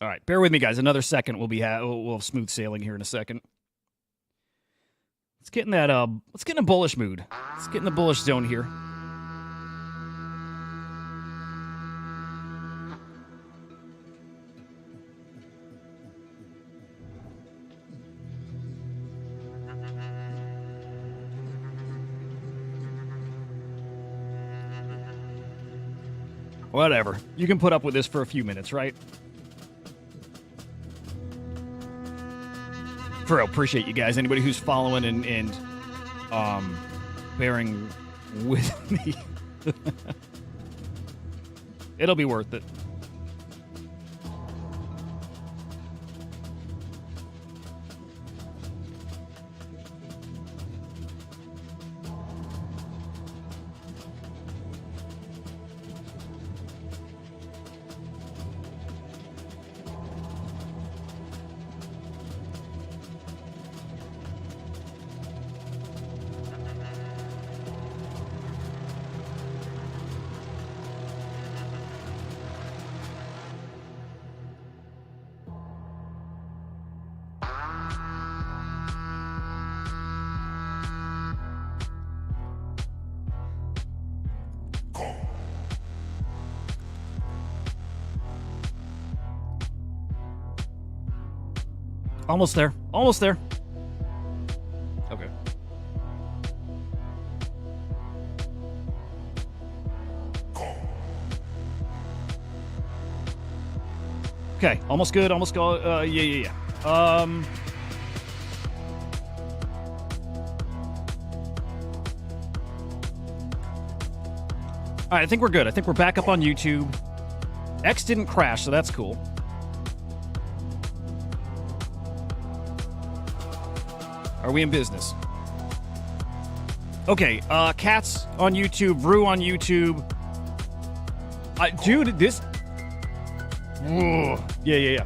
All right, bear with me, guys. Another second. We'll have smooth sailing here in a second. Let's get in that. Let's get in a bullish mood. Let's get in the bullish zone here. Whatever. You can put up with this for a few minutes, right? For real, appreciate you guys. Anybody who's following and bearing with me. It'll be worth it. Almost there. Almost there. Okay. Okay. Almost good. Almost go. Yeah. All right. I think we're good. I think we're back up on YouTube. X didn't crash, so that's cool. Are we in business? Okay, Cats on YouTube, Brew on YouTube. Dude, this... Ugh. Yeah.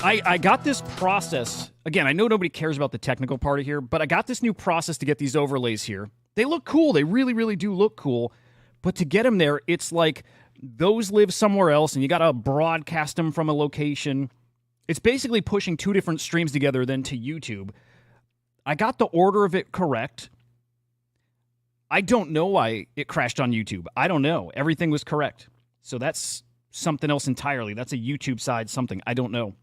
I got this process. Again, I know nobody cares about the technical part of here, but I got this new process to get these overlays here. They look cool. They really, really do look cool. But to get them there, it's like those live somewhere else, and you got to broadcast them from a location. It's basically pushing two different streams together then to YouTube. I got the order of it correct. I don't know why it crashed on YouTube. I don't know. Everything was correct. So that's something else entirely. That's a YouTube side something. I don't know.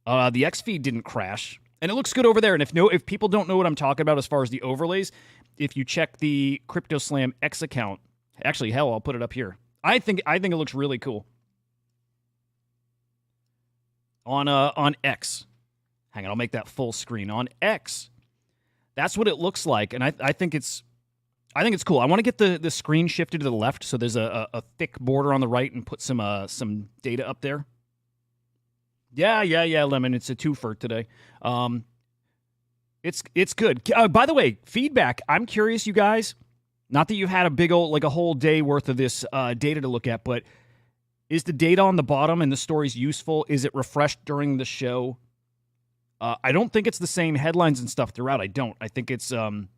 The X feed didn't crash. And it looks good over there. And if people don't know what I'm talking about as far as the overlays, if you check the CryptoSlamX account, actually, hell, I'll put it up here. I think it looks really cool. On X. Hang on, I'll make that full screen. On X, that's what it looks like, and I think it's cool. I want to get the screen shifted to the left so there's a thick border on the right and put some data up there. Yeah, Lemon. It's a twofer today. It's good. By the way, feedback. I'm curious, you guys. Not that you've had a big old like a whole day worth of this data to look at, but is the data on the bottom and the stories useful? Is it refreshed during the show? I don't think it's the same headlines and stuff throughout. I don't. I think it's, I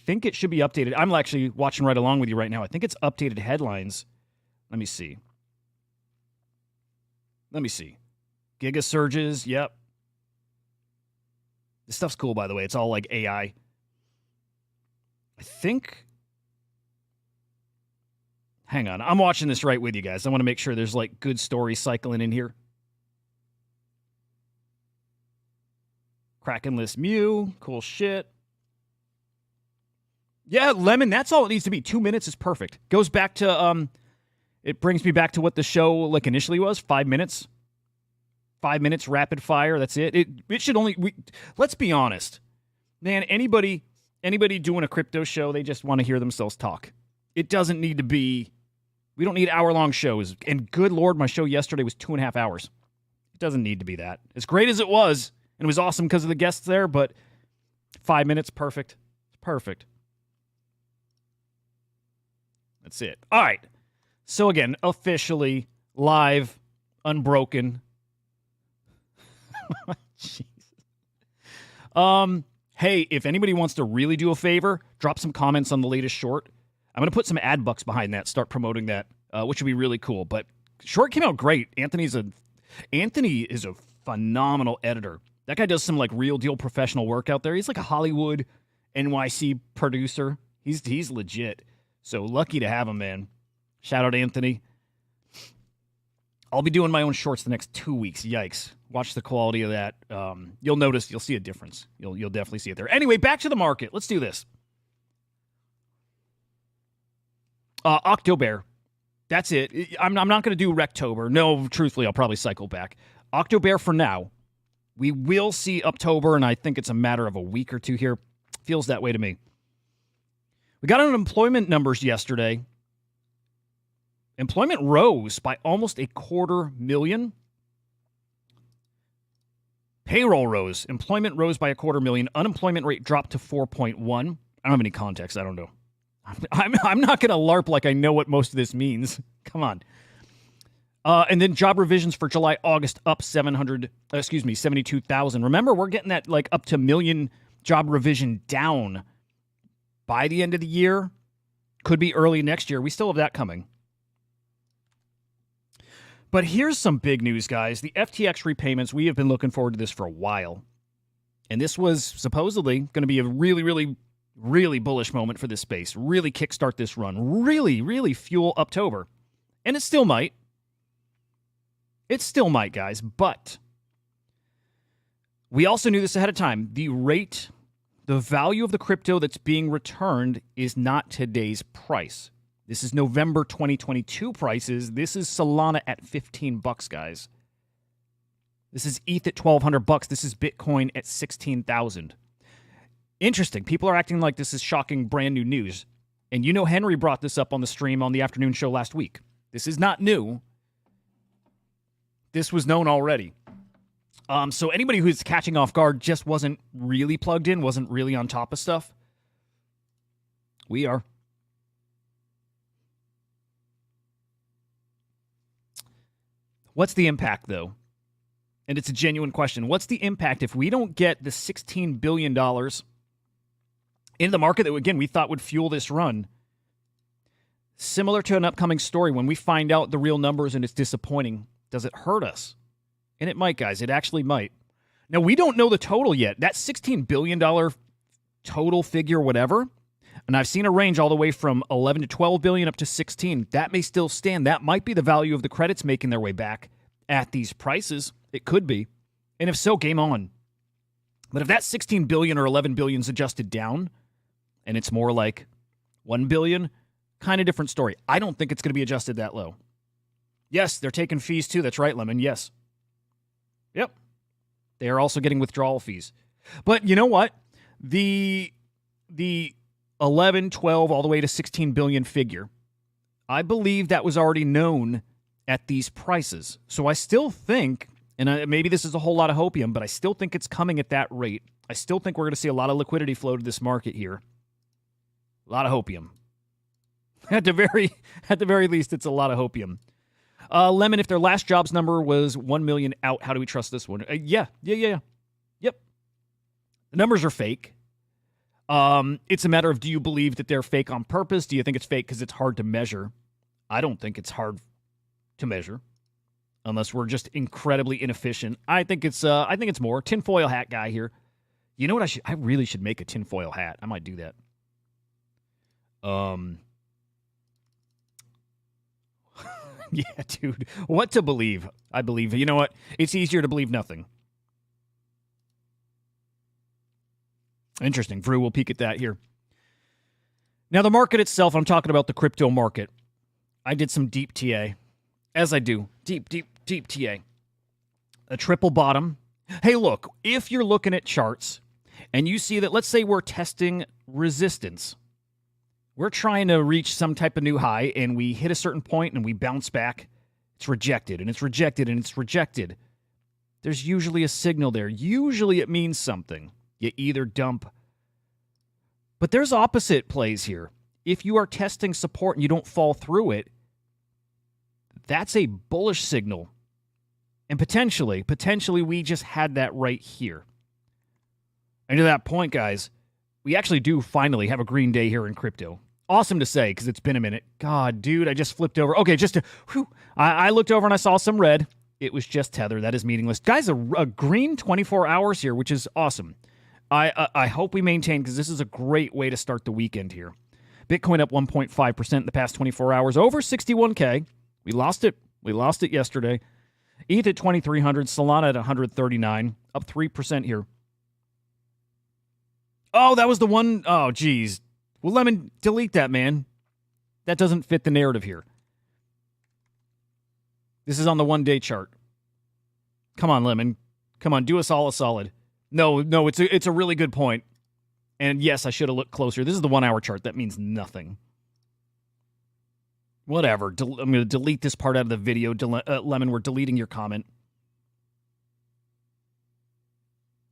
think it should be updated. I'm actually watching right along with you right now. I think it's updated headlines. Let me see. Giga surges. Yep. This stuff's cool, by the way. It's all like AI. I think. Hang on. I'm watching this right with you guys. I want to make sure there's like good stories cycling in here. Kraken list Mew. Cool shit. Yeah, Lemon, that's all it needs to be. 2 minutes is perfect. Goes back to, it brings me back to what the show like initially was. 5 minutes. 5 minutes, rapid fire. That's it. It should only, let's be honest. Man, anybody doing a crypto show, they just want to hear themselves talk. It doesn't need to be, we don't need hour-long shows. And good Lord, my show yesterday was 2.5 hours. It doesn't need to be that. As great as it was, and it was awesome because of the guests there, but 5 minutes, perfect. Perfect. That's it. All right. So again, officially live, unbroken. Jesus. Hey, if anybody wants to really do a favor, drop some comments on the latest short. I'm going to put some ad bucks behind that, start promoting that, which would be really cool. But Short came out great. Anthony is a phenomenal editor. That guy does some like real deal professional work out there. He's like a Hollywood NYC producer. He's legit. So lucky to have him, man. Shout out Anthony. I'll be doing my own shorts the next 2 weeks. Yikes. Watch the quality of that. You'll see a difference. You'll definitely see it there. Anyway, back to the market. Let's do this. October. That's it. I'm not going to do Rectober. No, truthfully, I'll probably cycle back. October for now. We will see October, and I think it's a matter of a week or two here. Feels that way to me. We got unemployment numbers yesterday. Employment rose by almost 250,000. Payroll rose. Employment rose by 250,000. Unemployment rate dropped to 4.1. I don't have any context. I don't know. I'm not going to LARP like I know what most of this means. Come on. And then job revisions for July, August up 72,000. Remember, we're getting that like up to million job revision down by the end of the year. Could be early next year. We still have that coming. But here's some big news, guys. The FTX repayments, we have been looking forward to this for a while. And this was supposedly going to be a really, really, really bullish moment for this space. Really kickstart this run. Really, really fuel October. And it still might. It still might, guys. But we also knew this ahead of time. The rate, the value of the crypto that's being returned is not today's price. This is November 2022 prices. This is Solana at $15, guys. This is ETH at $1,200. This is Bitcoin at 16,000. Interesting. People are acting like this is shocking, brand new news. And you know Henry brought this up on the stream on the afternoon show last week. This is not new. This was known already. So anybody who's catching off guard just wasn't really plugged in, wasn't really on top of stuff. We are. What's the impact, though? And it's a genuine question. What's the impact if we don't get the $16 billion into the market that, again, we thought would fuel this run? Similar to an upcoming story, when we find out the real numbers and it's disappointing, does it hurt us? And it might, guys. It actually might. Now, we don't know the total yet. That $16 billion total figure, whatever, and I've seen a range all the way from 11 to 12 billion up to 16. That may still stand. That might be the value of the credits making their way back at these prices. It could be. And if so, game on. But if that 16 billion or 11 billion is adjusted down and it's more like 1 billion, kind of different story. I don't think it's going to be adjusted that low. Yes, they're taking fees too. That's right, Lemon. Yes. Yep. They are also getting withdrawal fees. But you know what? The 11, 12, all the way to 16 billion figure, I believe that was already known at these prices. So I still think, and maybe this is a whole lot of hopium, but I still think it's coming at that rate. I still think we're going to see a lot of liquidity flow to this market here. A lot of hopium. At the very least, it's a lot of hopium. Lemon, if their last jobs number was 1 million out, how do we trust this one? Yeah. Yep. The numbers are fake. It's a matter of, do you believe that they're fake on purpose? Do you think it's fake because it's hard to measure? I don't think it's hard to measure unless we're just incredibly inefficient. I think it's more. Tinfoil hat guy here. You know what I really should make a tinfoil hat. I might do that. Yeah, dude. What to believe? I believe. You know what? It's easier to believe nothing. Interesting. Vrew will peek at that here. Now, the market itself, I'm talking about the crypto market. I did some deep TA. As I do. Deep TA. A triple bottom. Hey, look, if you're looking at charts and you see that, let's say we're testing resistance. We're trying to reach some type of new high and we hit a certain point and we bounce back. It's rejected and it's rejected and it's rejected. There's usually a signal there. Usually it means something. You either dump. But there's opposite plays here. If you are testing support and you don't fall through it, that's a bullish signal. And potentially we just had that right here. And to that point, guys, we actually do finally have a green day here in crypto. Awesome to say because it's been a minute. God, dude, I just flipped over. Okay, I looked over and I saw some red. It was just Tether. That is meaningless. Guys, a green 24 hours here, which is awesome. I hope we maintain because this is a great way to start the weekend here. Bitcoin up 1.5% in the past 24 hours, over 61K. We lost it. We lost it yesterday. ETH at 2,300, Solana at 139, up 3% here. Oh, that was the one. Oh, geez. Well, Lemon, delete that, man. That doesn't fit the narrative here. This is on the one-day chart. Come on, Lemon. Come on, do us all a solid. No, it's a really good point. And yes, I should have looked closer. This is the 1 hour chart. That means nothing. Whatever. I'm going to delete this part out of the video. Lemon, we're deleting your comment.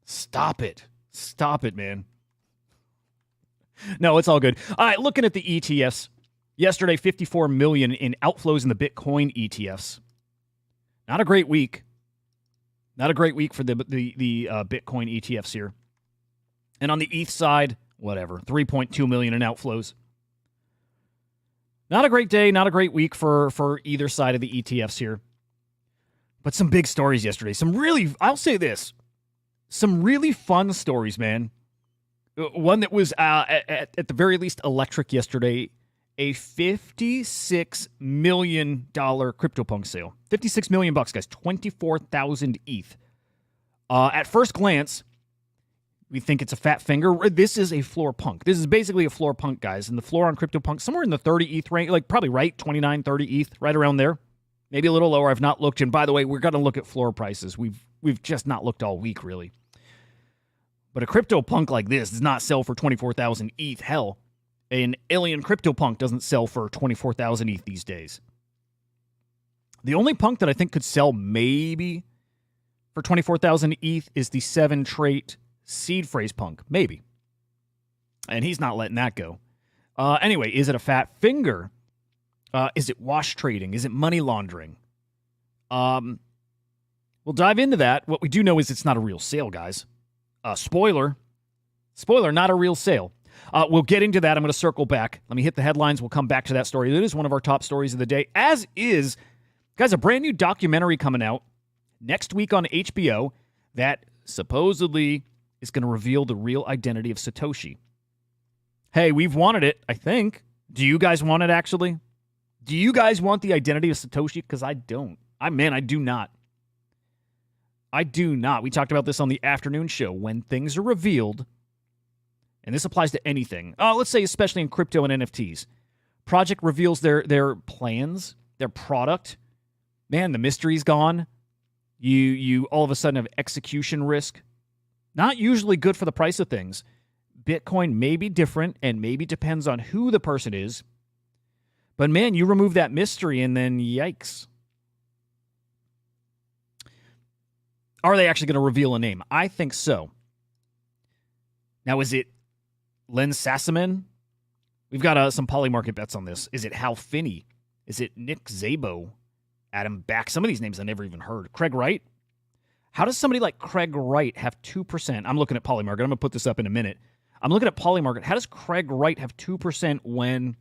Stop it. Stop it, man. No, it's all good. All right, looking at the ETFs. Yesterday, 54 million in outflows in the Bitcoin ETFs. Not a great week. Not a great week for the Bitcoin ETFs here. And on the ETH side, whatever, 3.2 million in outflows. Not a great day, not a great week for either side of the ETFs here. But some big stories yesterday. I'll say this, some really fun stories, man. One that was, at the very least, electric yesterday. A $56 million CryptoPunk sale. $56 million, guys. 24,000 ETH. At first glance, we think it's a fat finger. This is a floor punk. This is basically a floor punk, guys. And the floor on CryptoPunk, somewhere in the 30 ETH range, like probably right, 29, 30 ETH, right around there. Maybe a little lower. I've not looked. And by the way, we're going to look at floor prices. We've just not looked all week, really. But a CryptoPunk like this does not sell for 24,000 ETH. Hell, an alien CryptoPunk doesn't sell for 24,000 ETH these days. The only punk that I think could sell maybe for 24,000 ETH is the 7-trait seed phrase punk. Maybe. And he's not letting that go. Anyway, is it a fat finger? Is it wash trading? Is it money laundering? We'll dive into that. What we do know is it's not a real sale, guys. Spoiler, not a real sale. We'll get into that. I'm going to circle back. Let me hit the headlines. We'll come back to that story. It is one of our top stories of the day, as is, guys, a brand new documentary coming out next week on HBO that supposedly is going to reveal the real identity of Satoshi. Hey, we've wanted it, I think. Do you guys want it, actually? Do you guys want the identity of Satoshi? Because I don't. I do not. I do not. We talked about this on the afternoon show. When things are revealed, and this applies to anything, let's say especially in crypto and NFTs, project reveals their plans, their product, man, the mystery's gone. You all of a sudden have execution risk. Not usually good for the price of things. Bitcoin may be different and maybe depends on who the person is. But man, you remove that mystery and then yikes. Are they actually going to reveal a name? I think so. Now, is it Len Sassaman? We've got some Polymarket bets on this. Is it Hal Finney? Is it Nick Szabo? Adam Back? Some of these names I never even heard. Craig Wright? How does somebody like Craig Wright have 2%? I'm looking at Polymarket. I'm going to put this up in a minute. I'm looking at Polymarket. How does Craig Wright have 2% when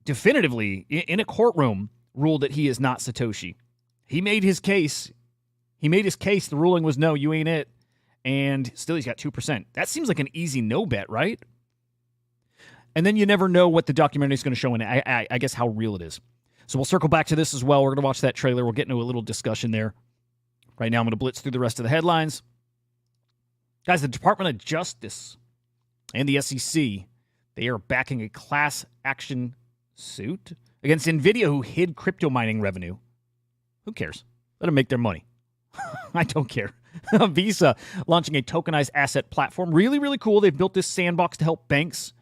definitively in a courtroom ruled that he is not Satoshi? He made his case. The ruling was no, you ain't it. And still he's got 2%. That seems like an easy no bet, right? And then you never know what the documentary is going to show, and I guess how real it is. So we'll circle back to this as well. We're going to watch that trailer. We'll get into a little discussion there. Right now I'm going to blitz through the rest of the headlines. Guys, the Department of Justice and the SEC, they are backing a class action suit against NVIDIA, who hid crypto mining revenue. Who cares? Let them make their money. I don't care. Visa launching a tokenized asset platform. Really, really cool. They've built this sandbox to help banks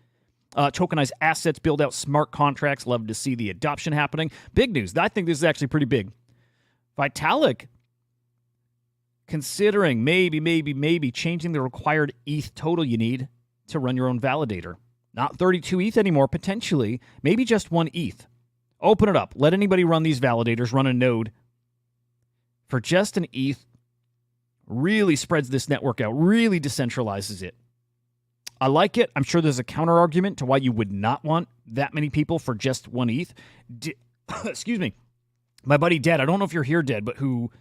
tokenize assets, build out smart contracts. Love to see the adoption happening. Big news. I think this is actually pretty big. Vitalik considering maybe changing the required ETH total you need to run your own validator. Not 32 ETH anymore, potentially. Maybe just 1 ETH. Open it up. Let anybody run these validators, run a node for just an ETH. Really spreads this network out, really decentralizes it. I like it. I'm sure there's a counter argument to why you would not want that many people for just one ETH. Excuse me. My buddy Dead, I don't know if you're here, Dead, but who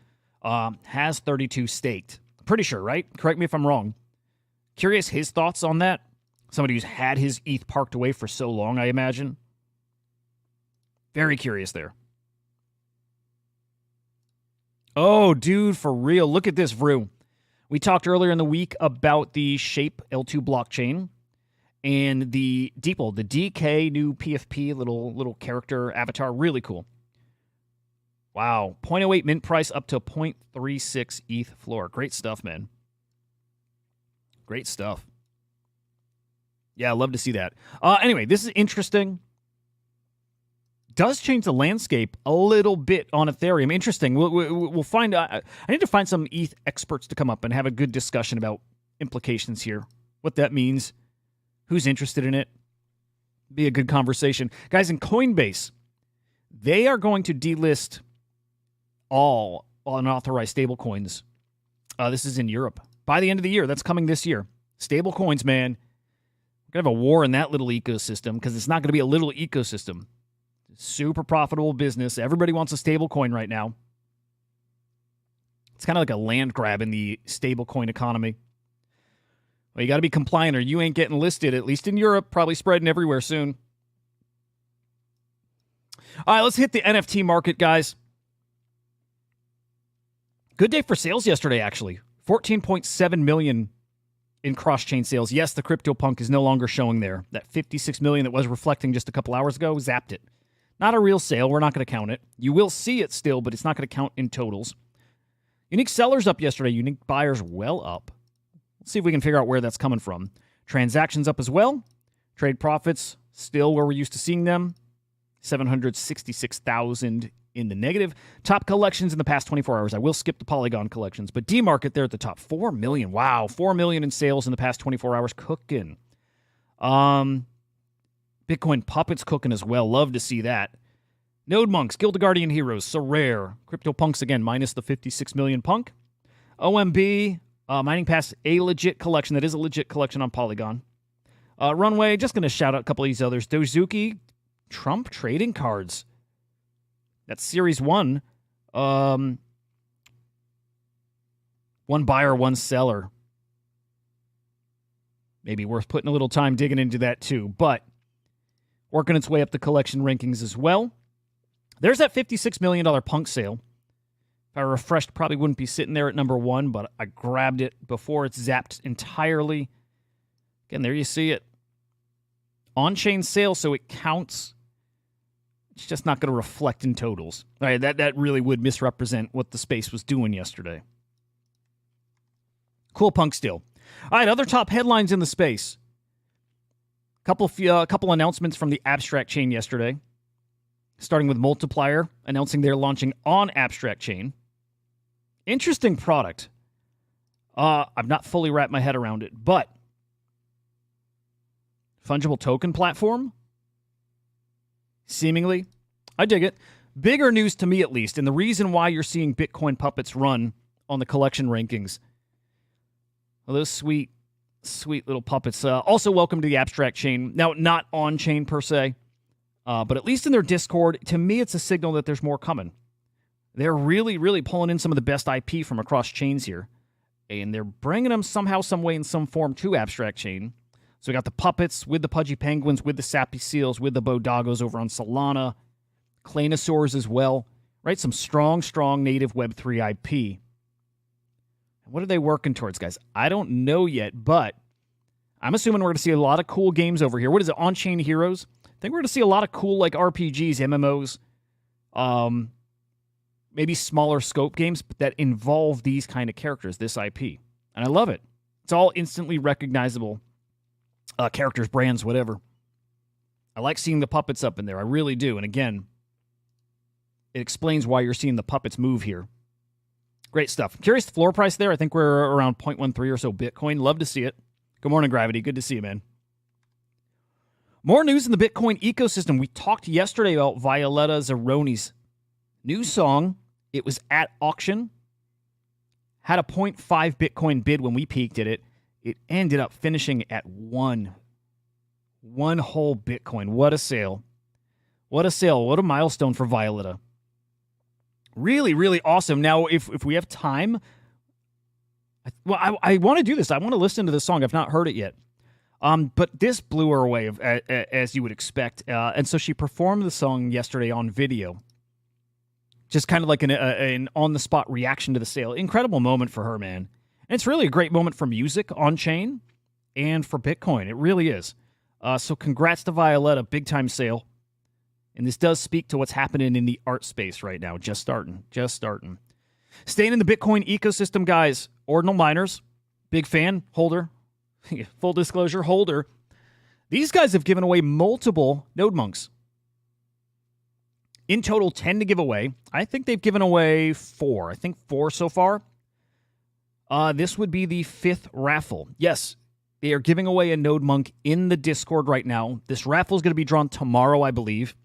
has 32 staked. Pretty sure, right? Correct me if I'm wrong. Curious his thoughts on that. Somebody who's had his ETH parked away for so long, I imagine. Very curious there. Oh, dude, for real. Look at this, Vrew. We talked earlier in the week about the Shape L2 blockchain and the Deeple, the DK new PFP little character avatar. Really cool. Wow. 0.08 mint price up to 0.36 ETH floor. Great stuff, man. Great stuff. Yeah, I love to see that. Anyway, this is interesting. Does change the landscape a little bit on Ethereum. Interesting. We'll find. I need to find some ETH experts to come up and have a good discussion about implications here. What that means. Who's interested in it. Be a good conversation. Guys, in Coinbase, they are going to delist all unauthorized stablecoins. This is in Europe. By the end of the year. That's coming this year. Stablecoins, man. We're going to have a war in that little ecosystem because it's not going to be a little ecosystem. Super profitable business. Everybody wants a stable coin right now. It's kind of like a land grab in the stable coin economy. Well, you got to be compliant or you ain't getting listed, at least in Europe, probably spreading everywhere soon. All right, let's hit the NFT market, guys. Good day for sales yesterday, actually. 14.7 million in cross-chain sales. Yes, the CryptoPunk is no longer showing there. That 56 million that was reflecting just a couple hours ago, zapped it. Not a real sale. We're not going to count it. You will see it still, but it's not going to count in totals. Unique sellers up yesterday. Unique buyers well up. Let's see if we can figure out where that's coming from. Transactions up as well. Trade profits still where we're used to seeing them. 766,000 in the negative. Top collections in the past 24 hours. I will skip the Polygon collections, but D-Market there at the top. 4 million. Wow. 4 million in sales in the past 24 hours. Cooking. Bitcoin Puppets cooking as well. Love to see that. Node Monks, Guild of Guardian Heroes, so rare. CryptoPunks again, minus the 56 million punk. OMB, Mining Pass, a legit collection. That is a legit collection on Polygon. Runway, just going to shout out a couple of these others. Dozuki, Trump trading cards. That's Series 1. One buyer, one seller. Maybe worth putting a little time digging into that too, but working its way up the collection rankings as well. There's that $56 million punk sale. If I refreshed, probably wouldn't be sitting there at number 1, but I grabbed it before it's zapped entirely. Again, there you see it. On-chain sale, so it counts. It's just not going to reflect in totals. All right, that really would misrepresent what the space was doing yesterday. Cool punk still. All right, other top headlines in the space. Couple announcements from the Abstract chain yesterday. Starting with Multiplier, announcing they're launching on Abstract chain. Interesting product. I've not fully wrapped my head around it, but fungible token platform? Seemingly. I dig it. Bigger news to me, at least, and the reason why you're seeing Bitcoin Puppets run on the collection rankings. Well, those sweet little puppets. Also, welcome to the Abstract chain. Now, not on-chain per se, but at least in their Discord, to me, it's a signal that there's more coming. They're really, really pulling in some of the best IP from across chains here, and they're bringing them somehow, some way, in some form to Abstract chain. So we got the puppets with the Pudgy Penguins, with the Sappy Seals, with the Bodagos over on Solana, Claynosaurs as well, right? Some strong native Web3 IP. What are they working towards, guys? I don't know yet, but I'm assuming we're going to see a lot of cool games over here. What is it, On-Chain Heroes? I think we're going to see a lot of cool like RPGs, MMOs, maybe smaller scope games, but that involve these kind of characters, this IP. And I love it. It's all instantly recognizable characters, brands, whatever. I like seeing the puppets up in there. I really do. And again, it explains why you're seeing the puppets move here. Great stuff. Curious the floor price there. I think we're around 0.13 or so Bitcoin. Love to see it. Good morning, Gravity. Good to see you, man. More news in the Bitcoin ecosystem. We talked yesterday about Violetta Zeroni's new song. It was at auction. Had a 0.5 Bitcoin bid when we peaked at it. It ended up finishing at one whole Bitcoin. What a sale. What a sale. What a milestone for Violetta. Really, really awesome. Now, if we have time, I want to do this. I want to listen to this song. I've not heard it yet. But this blew her away, as you would expect. And so she performed the song yesterday on video. Just kind of like an on-the-spot reaction to the sale. Incredible moment for her, man. And it's really a great moment for music on-chain and for Bitcoin. It really is. So congrats to Violetta. Big-time sale. And this does speak to what's happening in the art space right now. Just starting. Staying in the Bitcoin ecosystem, guys. Ordinal miners. Big fan. Holder. Full disclosure, holder. These guys have given away multiple node monks. In total, 10 to give away. I think they've given away 4. I think 4 so far. This would be the 5th raffle. Yes, they are giving away a node monk in the Discord right now. This raffle is going to be drawn tomorrow, I believe.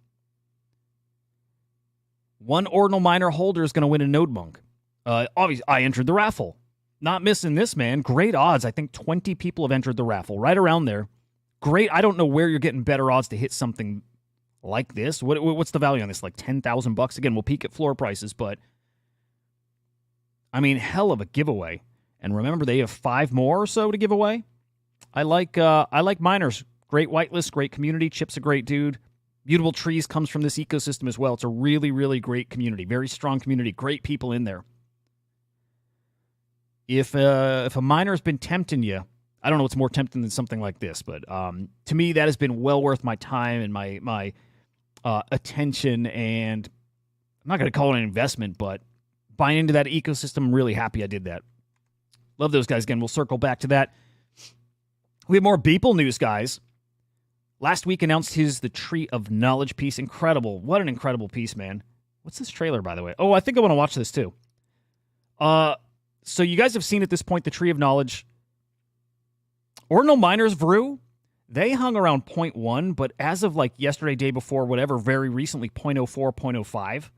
One ordinal miner holder is going to win a node monk. Obviously, I entered the raffle. Not missing this, man. Great odds. I think 20 people have entered the raffle. Right around there. Great. I don't know where you're getting better odds to hit something like this. What's the value on this? Like $10,000? Again, we'll peek at floor prices, but I mean, hell of a giveaway. And remember, they have 5 more or so to give away. I like miners. Great whitelist, great community. Chip's a great dude. Mutable Trees comes from this ecosystem as well. It's a really, really great community. Very strong community. Great people in there. If a miner's been tempting you, I don't know what's more tempting than something like this, but to me, that has been well worth my time and my attention, and I'm not going to call it an investment, but buying into that ecosystem, I'm really happy I did that. Love those guys. Again, we'll circle back to that. We have more Beeple news, guys. Last week announced the Tree of Knowledge piece. Incredible. What an incredible piece, man. What's this trailer, by the way? Oh, I think I want to watch this, too. So you guys have seen at this point the Tree of Knowledge. Ordinal miners, Vrew, they hung around 0.1, but as of like yesterday, day before, whatever, very recently, 0.04, 0.05.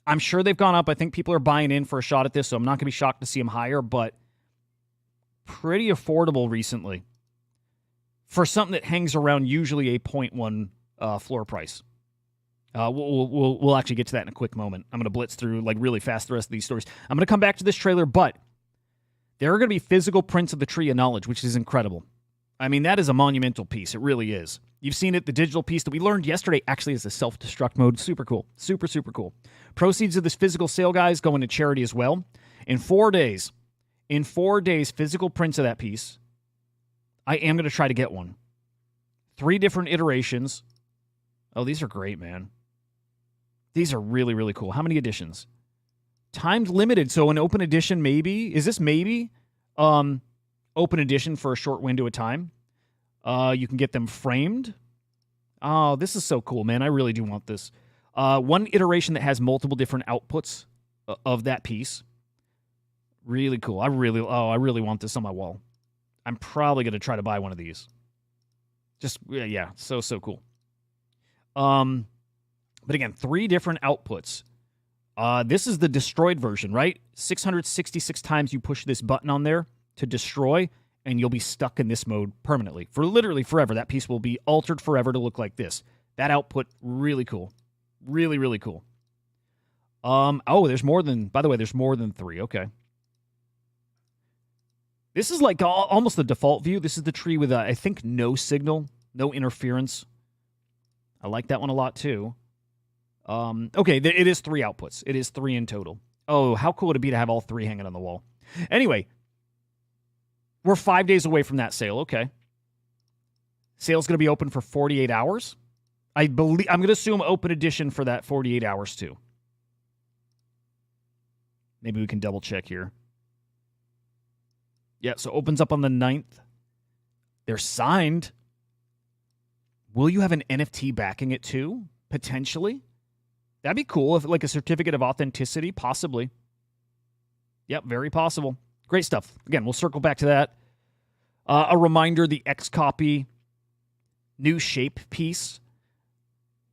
I'm sure they've gone up. I think people are buying in for a shot at this, so I'm not going to be shocked to see them higher, but pretty affordable recently for something that hangs around usually a 0.1 floor price. We'll actually get to that in a quick moment. I'm going to blitz through like really fast the rest of these stories. I'm going to come back to this trailer, but there are going to be physical prints of the Tree of Knowledge, which is incredible. I mean, that is a monumental piece. It really is. You've seen it, the digital piece that we learned yesterday actually is a self-destruct mode. Super cool. Super, super cool. Proceeds of this physical sale, guys, going to charity as well. In 4 days, physical prints of that piece. I am going to try to get one. 3 different iterations. Oh, these are great, man. These are really, really cool. How many editions? Timed limited, so an open edition maybe. Is this maybe open edition for a short window of time? You can get them framed. Oh, this is so cool, man. I really do want this. One iteration that has multiple different outputs of that piece. Really cool. I really want this on my wall. I'm probably going to try to buy one of these. Just, yeah, so cool. But again, 3 different outputs. This is the destroyed version, right? 666 times you push this button on there to destroy, and you'll be stuck in this mode permanently. For literally forever. That piece will be altered forever to look like this. That output, really cool. Really, really cool. Oh, there's more than, by the way, there's more than 3. Okay. This is like almost the default view. This is the tree with, I think, no signal, no interference. I like that one a lot, too. Okay, it is 3 outputs. It is 3 in total. Oh, how cool would it be to have all 3 hanging on the wall? Anyway, we're 5 days away from that sale. Okay. Sale's going to be open for 48 hours. I'm going to assume open edition for that 48 hours, too. Maybe we can double check here. Yeah, so opens up on the 9th. They're signed. Will you have an NFT backing it too? Potentially. That'd be cool. If like a certificate of authenticity, possibly. Yep, very possible. Great stuff. Again, we'll circle back to that. A reminder, the X copy new shape piece.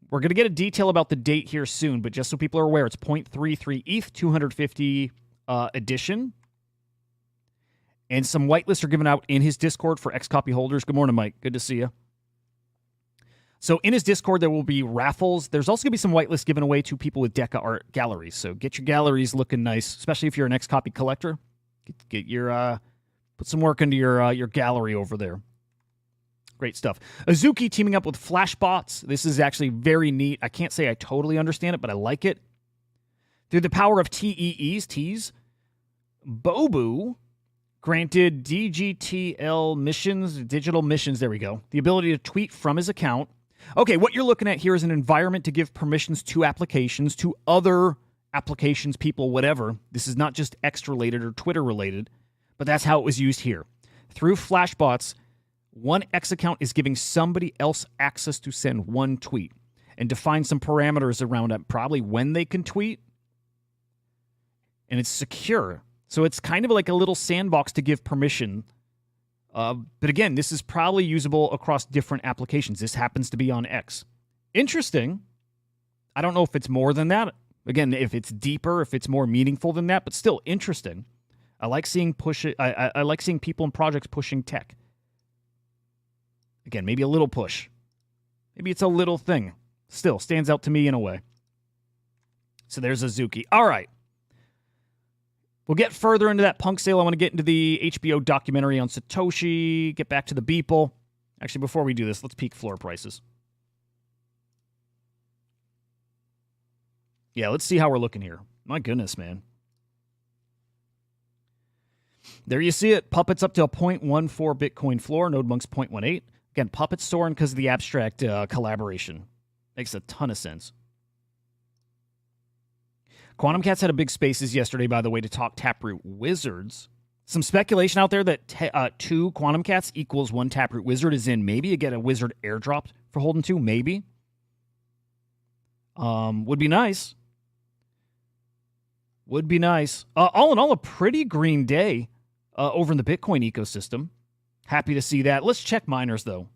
We're going to get a detail about the date here soon, but just so people are aware, it's 0.33 ETH, 250 edition. And some whitelists are given out in his Discord for Xcopy holders. Good morning, Mike. Good to see you. So in his Discord, there will be raffles. There's also going to be some whitelists given away to people with Deca art galleries. So get your galleries looking nice, especially if you're an Xcopy collector. Get your put some work into your gallery over there. Great stuff. Azuki teaming up with Flashbots. This is actually very neat. I can't say I totally understand it, but I like it. Through the power of T's, Bobu granted DGTL missions, digital missions, there we go, the ability to tweet from his account. Okay, what you're looking at here is an environment to give permissions to applications, to other applications, people, whatever. This is not just X-related or Twitter-related, but that's how it was used here. Through Flashbots, one X account is giving somebody else access to send one tweet and define some parameters around it, probably when they can tweet. And it's secure. So it's kind of like a little sandbox to give permission. But again, this is probably usable across different applications. This happens to be on X. Interesting. I don't know if it's more than that. Again, if it's deeper, if it's more meaningful than that, but still interesting. I like seeing I like seeing people and projects pushing tech. Again, maybe a little push. Maybe it's a little thing. Still stands out to me in a way. So there's Azuki. All right. We'll get further into that punk sale. I want to get into the HBO documentary on Satoshi, get back to the Beeple. Actually, before we do this, let's peek floor prices. Yeah, let's see how we're looking here. My goodness, man. There you see it. Puppet's up to a 0.14 Bitcoin floor. NodeMonk's 0.18. Again, Puppet's soaring because of the abstract collaboration. Makes a ton of sense. Quantum Cats had a big spaces yesterday, by the way, to talk Taproot Wizards. Some speculation out there that 2 Quantum Cats equals 1 Taproot Wizard is in. Maybe you get a Wizard airdropped for holding 2. Maybe. Would be nice. Would be nice. All in all, a pretty green day over in the Bitcoin ecosystem. Happy to see that. Let's check miners, though.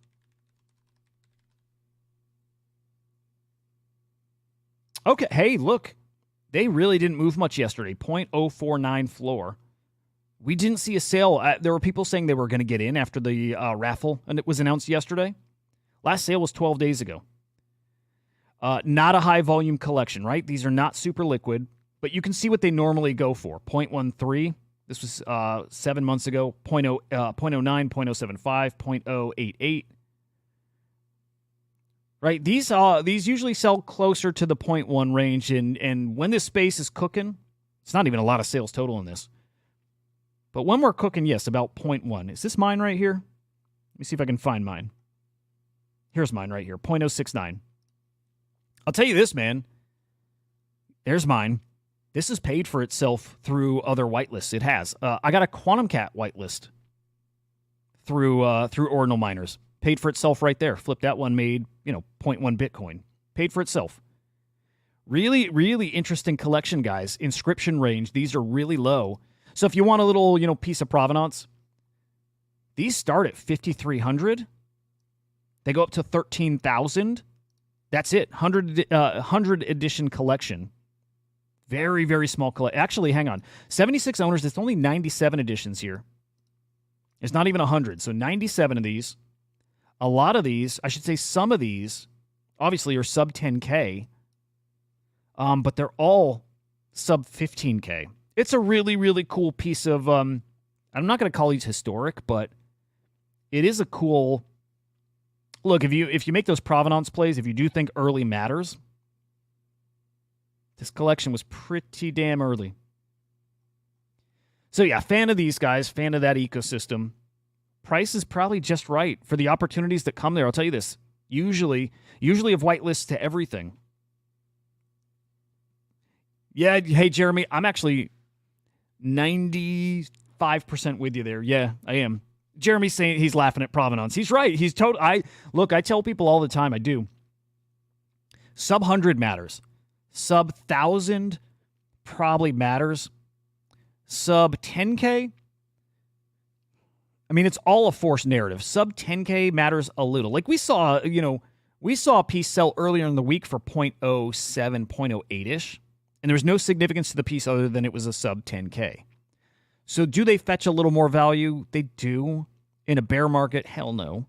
Okay, hey, look. They really didn't move much yesterday. 0.049 floor. We didn't see a sale. There were people saying they were going to get in after the raffle, and it was announced yesterday. Last sale was 12 days ago. Not a high-volume collection, right? These are not super liquid, but you can see what they normally go for. 0.13. This was 7 months ago. 0.09, 0.075, 0.088. Right, these usually sell closer to the 0.1 range, and when this space is cooking, it's not even a lot of sales total in this. But when we're cooking, yes, about 0.1. Is this mine right here? Let me see if I can find mine. Here's mine right here, 0.069. I'll tell you this, man. There's mine. This has paid for itself through other whitelists. It has. I got a Quantum Cat whitelist through Ordinal Miners. Paid for itself right there. Flipped that one, made, 0.1 Bitcoin. Paid for itself. Really, really interesting collection, guys. Inscription range. These are really low. So if you want a little, piece of provenance, these start at 5,300. They go up to 13,000. That's it. 100 edition collection. Very, very small collection. Actually, hang on. 76 owners. It's only 97 editions here. It's not even 100. So 97 of these. A lot of these, I should say some of these, obviously are sub 10K, but they're all sub 15K. It's a really, really cool piece of, I'm not going to call these historic, but it is a cool, look, if you make those provenance plays, if you do think early matters, this collection was pretty damn early. So yeah, fan of these guys, fan of that ecosystem. Price is probably just right for the opportunities that come there. I'll tell you this. Usually of whitelists to everything. Yeah, hey, Jeremy, I'm actually 95% with you there. Yeah, I am. Jeremy's saying he's laughing at provenance. He's right. He's I tell people all the time, I do. Sub 100 matters. Sub 1,000 probably matters. Sub 10K, I mean, it's all a forced narrative. Sub 10K matters a little. Like we saw a piece sell earlier in the week for 0.07, 0.08-ish, and there was no significance to the piece other than it was a sub 10K. So do they fetch a little more value? They do. In a bear market, hell no.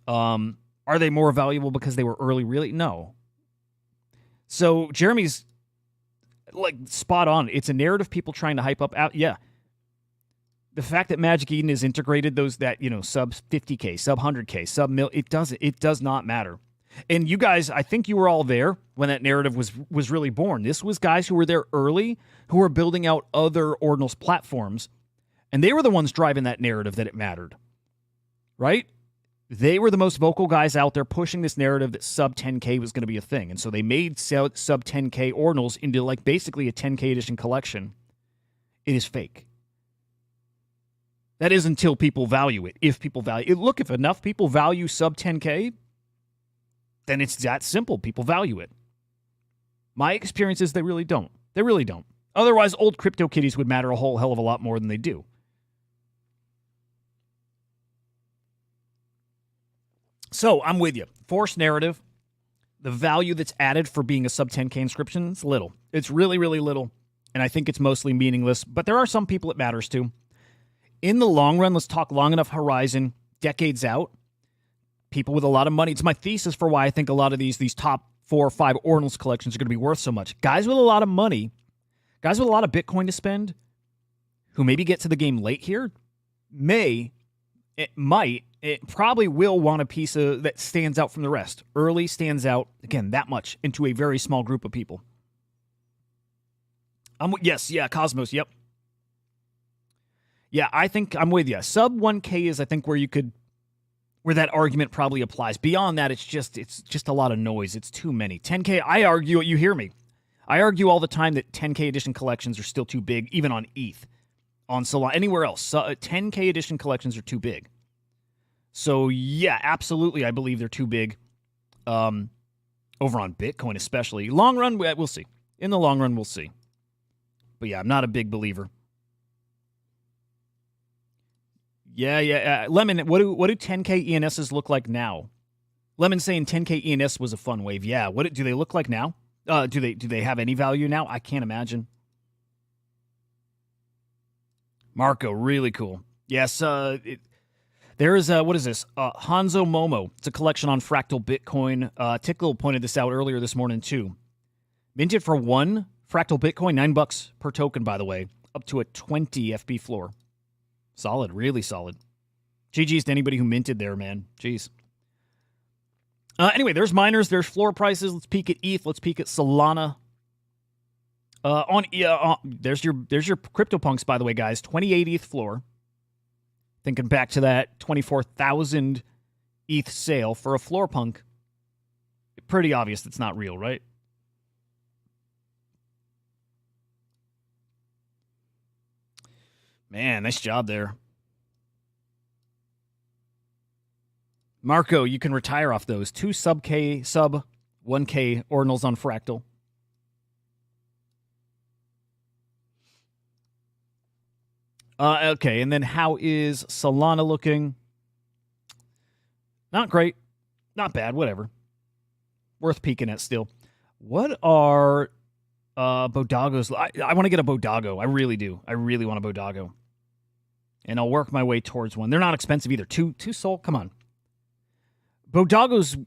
Are they more valuable because they were early? Really? No. So Jeremy's like spot on. It's a narrative people trying to hype up. Yeah. The fact that Magic Eden is integrated, those that, sub 50K, sub 100K, sub mil, it does not matter. And you guys, I think you were all there when that narrative was really born. This was guys who were there early, who were building out other ordinals platforms, and they were the ones driving that narrative that it mattered. Right? They were the most vocal guys out there pushing this narrative that sub 10K was going to be a thing. And so they made sub 10K ordinals into like basically a 10K edition collection. It is fake. That is until people value it. If people value it. Look, if enough people value sub 10K, then it's that simple. People value it. My experience is they really don't. They really don't. Otherwise, old crypto kitties would matter a whole hell of a lot more than they do. So I'm with you. Forced narrative, the value that's added for being a sub 10K inscription, it's little. It's really, really little. And I think it's mostly meaningless. But there are some people it matters to. In the long run, let's talk long enough horizon, decades out, people with a lot of money. It's my thesis for why I think a lot of these top 4 or 5 ordinals collections are going to be worth so much. Guys with a lot of money, guys with a lot of Bitcoin to spend, who maybe get to the game late here, it probably will want a piece of that stands out from the rest. Early stands out, again, that much into a very small group of people. Cosmos, yep. Yeah, I think I'm with you. Sub 1K is, I think, where that argument probably applies. Beyond that, it's just a lot of noise. It's too many. 10K, I argue, you hear me. I argue all the time that 10K edition collections are still too big, even on ETH, on Solana, anywhere else. 10K edition collections are too big. So, yeah, absolutely, I believe they're too big. Over on Bitcoin especially. Long run, we'll see. In the long run, we'll see. But yeah, I'm not a big believer. Yeah. Lemon, what do 10K ENSs look like now? Lemon saying 10K ENS was a fun wave. Yeah, what do they look like now? Do they have any value now? I can't imagine. Marco, really cool. Yes, there is what is this? Hanzo Momo. It's a collection on Fractal Bitcoin. Tickle pointed this out earlier this morning too. Minted for 1 Fractal Bitcoin, $9 per token, by the way, up to a 20 FB floor. Solid, really solid. GG's to anybody who minted there, man. Jeez. Anyway, there's miners, there's floor prices. Let's peek at ETH. Let's peek at Solana. There's your CryptoPunks, by the way, guys. 28 ETH floor. Thinking back to that 24,000 ETH sale for a floor punk. Pretty obvious that's not real, right? Man, nice job there. Marco, you can retire off those. 2 sub 1K ordinals on Fractal. Okay, and then how is Solana looking? Not great. Not bad, whatever. Worth peeking at still. What are Bodagos? I want to get a Bodago. I really do. I really want a Bodago. And I'll work my way towards one. They're not expensive either. 2 Sol? Come on. Bodagos,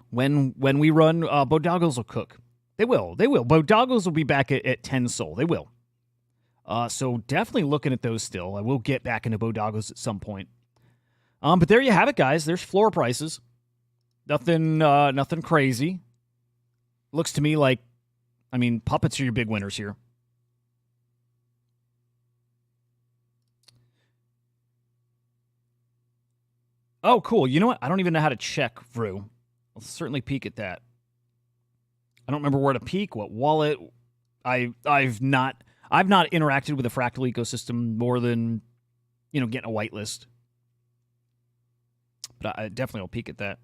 when we run, Bodagos will cook. They will. Bodagos will be back at 10 Sol. They will. So definitely looking at those still. I will get back into Bodagos at some point. But there you have it, guys. There's floor prices. Nothing crazy. Looks to me like, puppets are your big winners here. Oh, cool. You know what? I don't even know how to check Vrew. I'll certainly peek at that. I don't remember where to peek, what wallet. I've not interacted with the Fractal ecosystem more than, getting a whitelist. But I definitely will peek at that.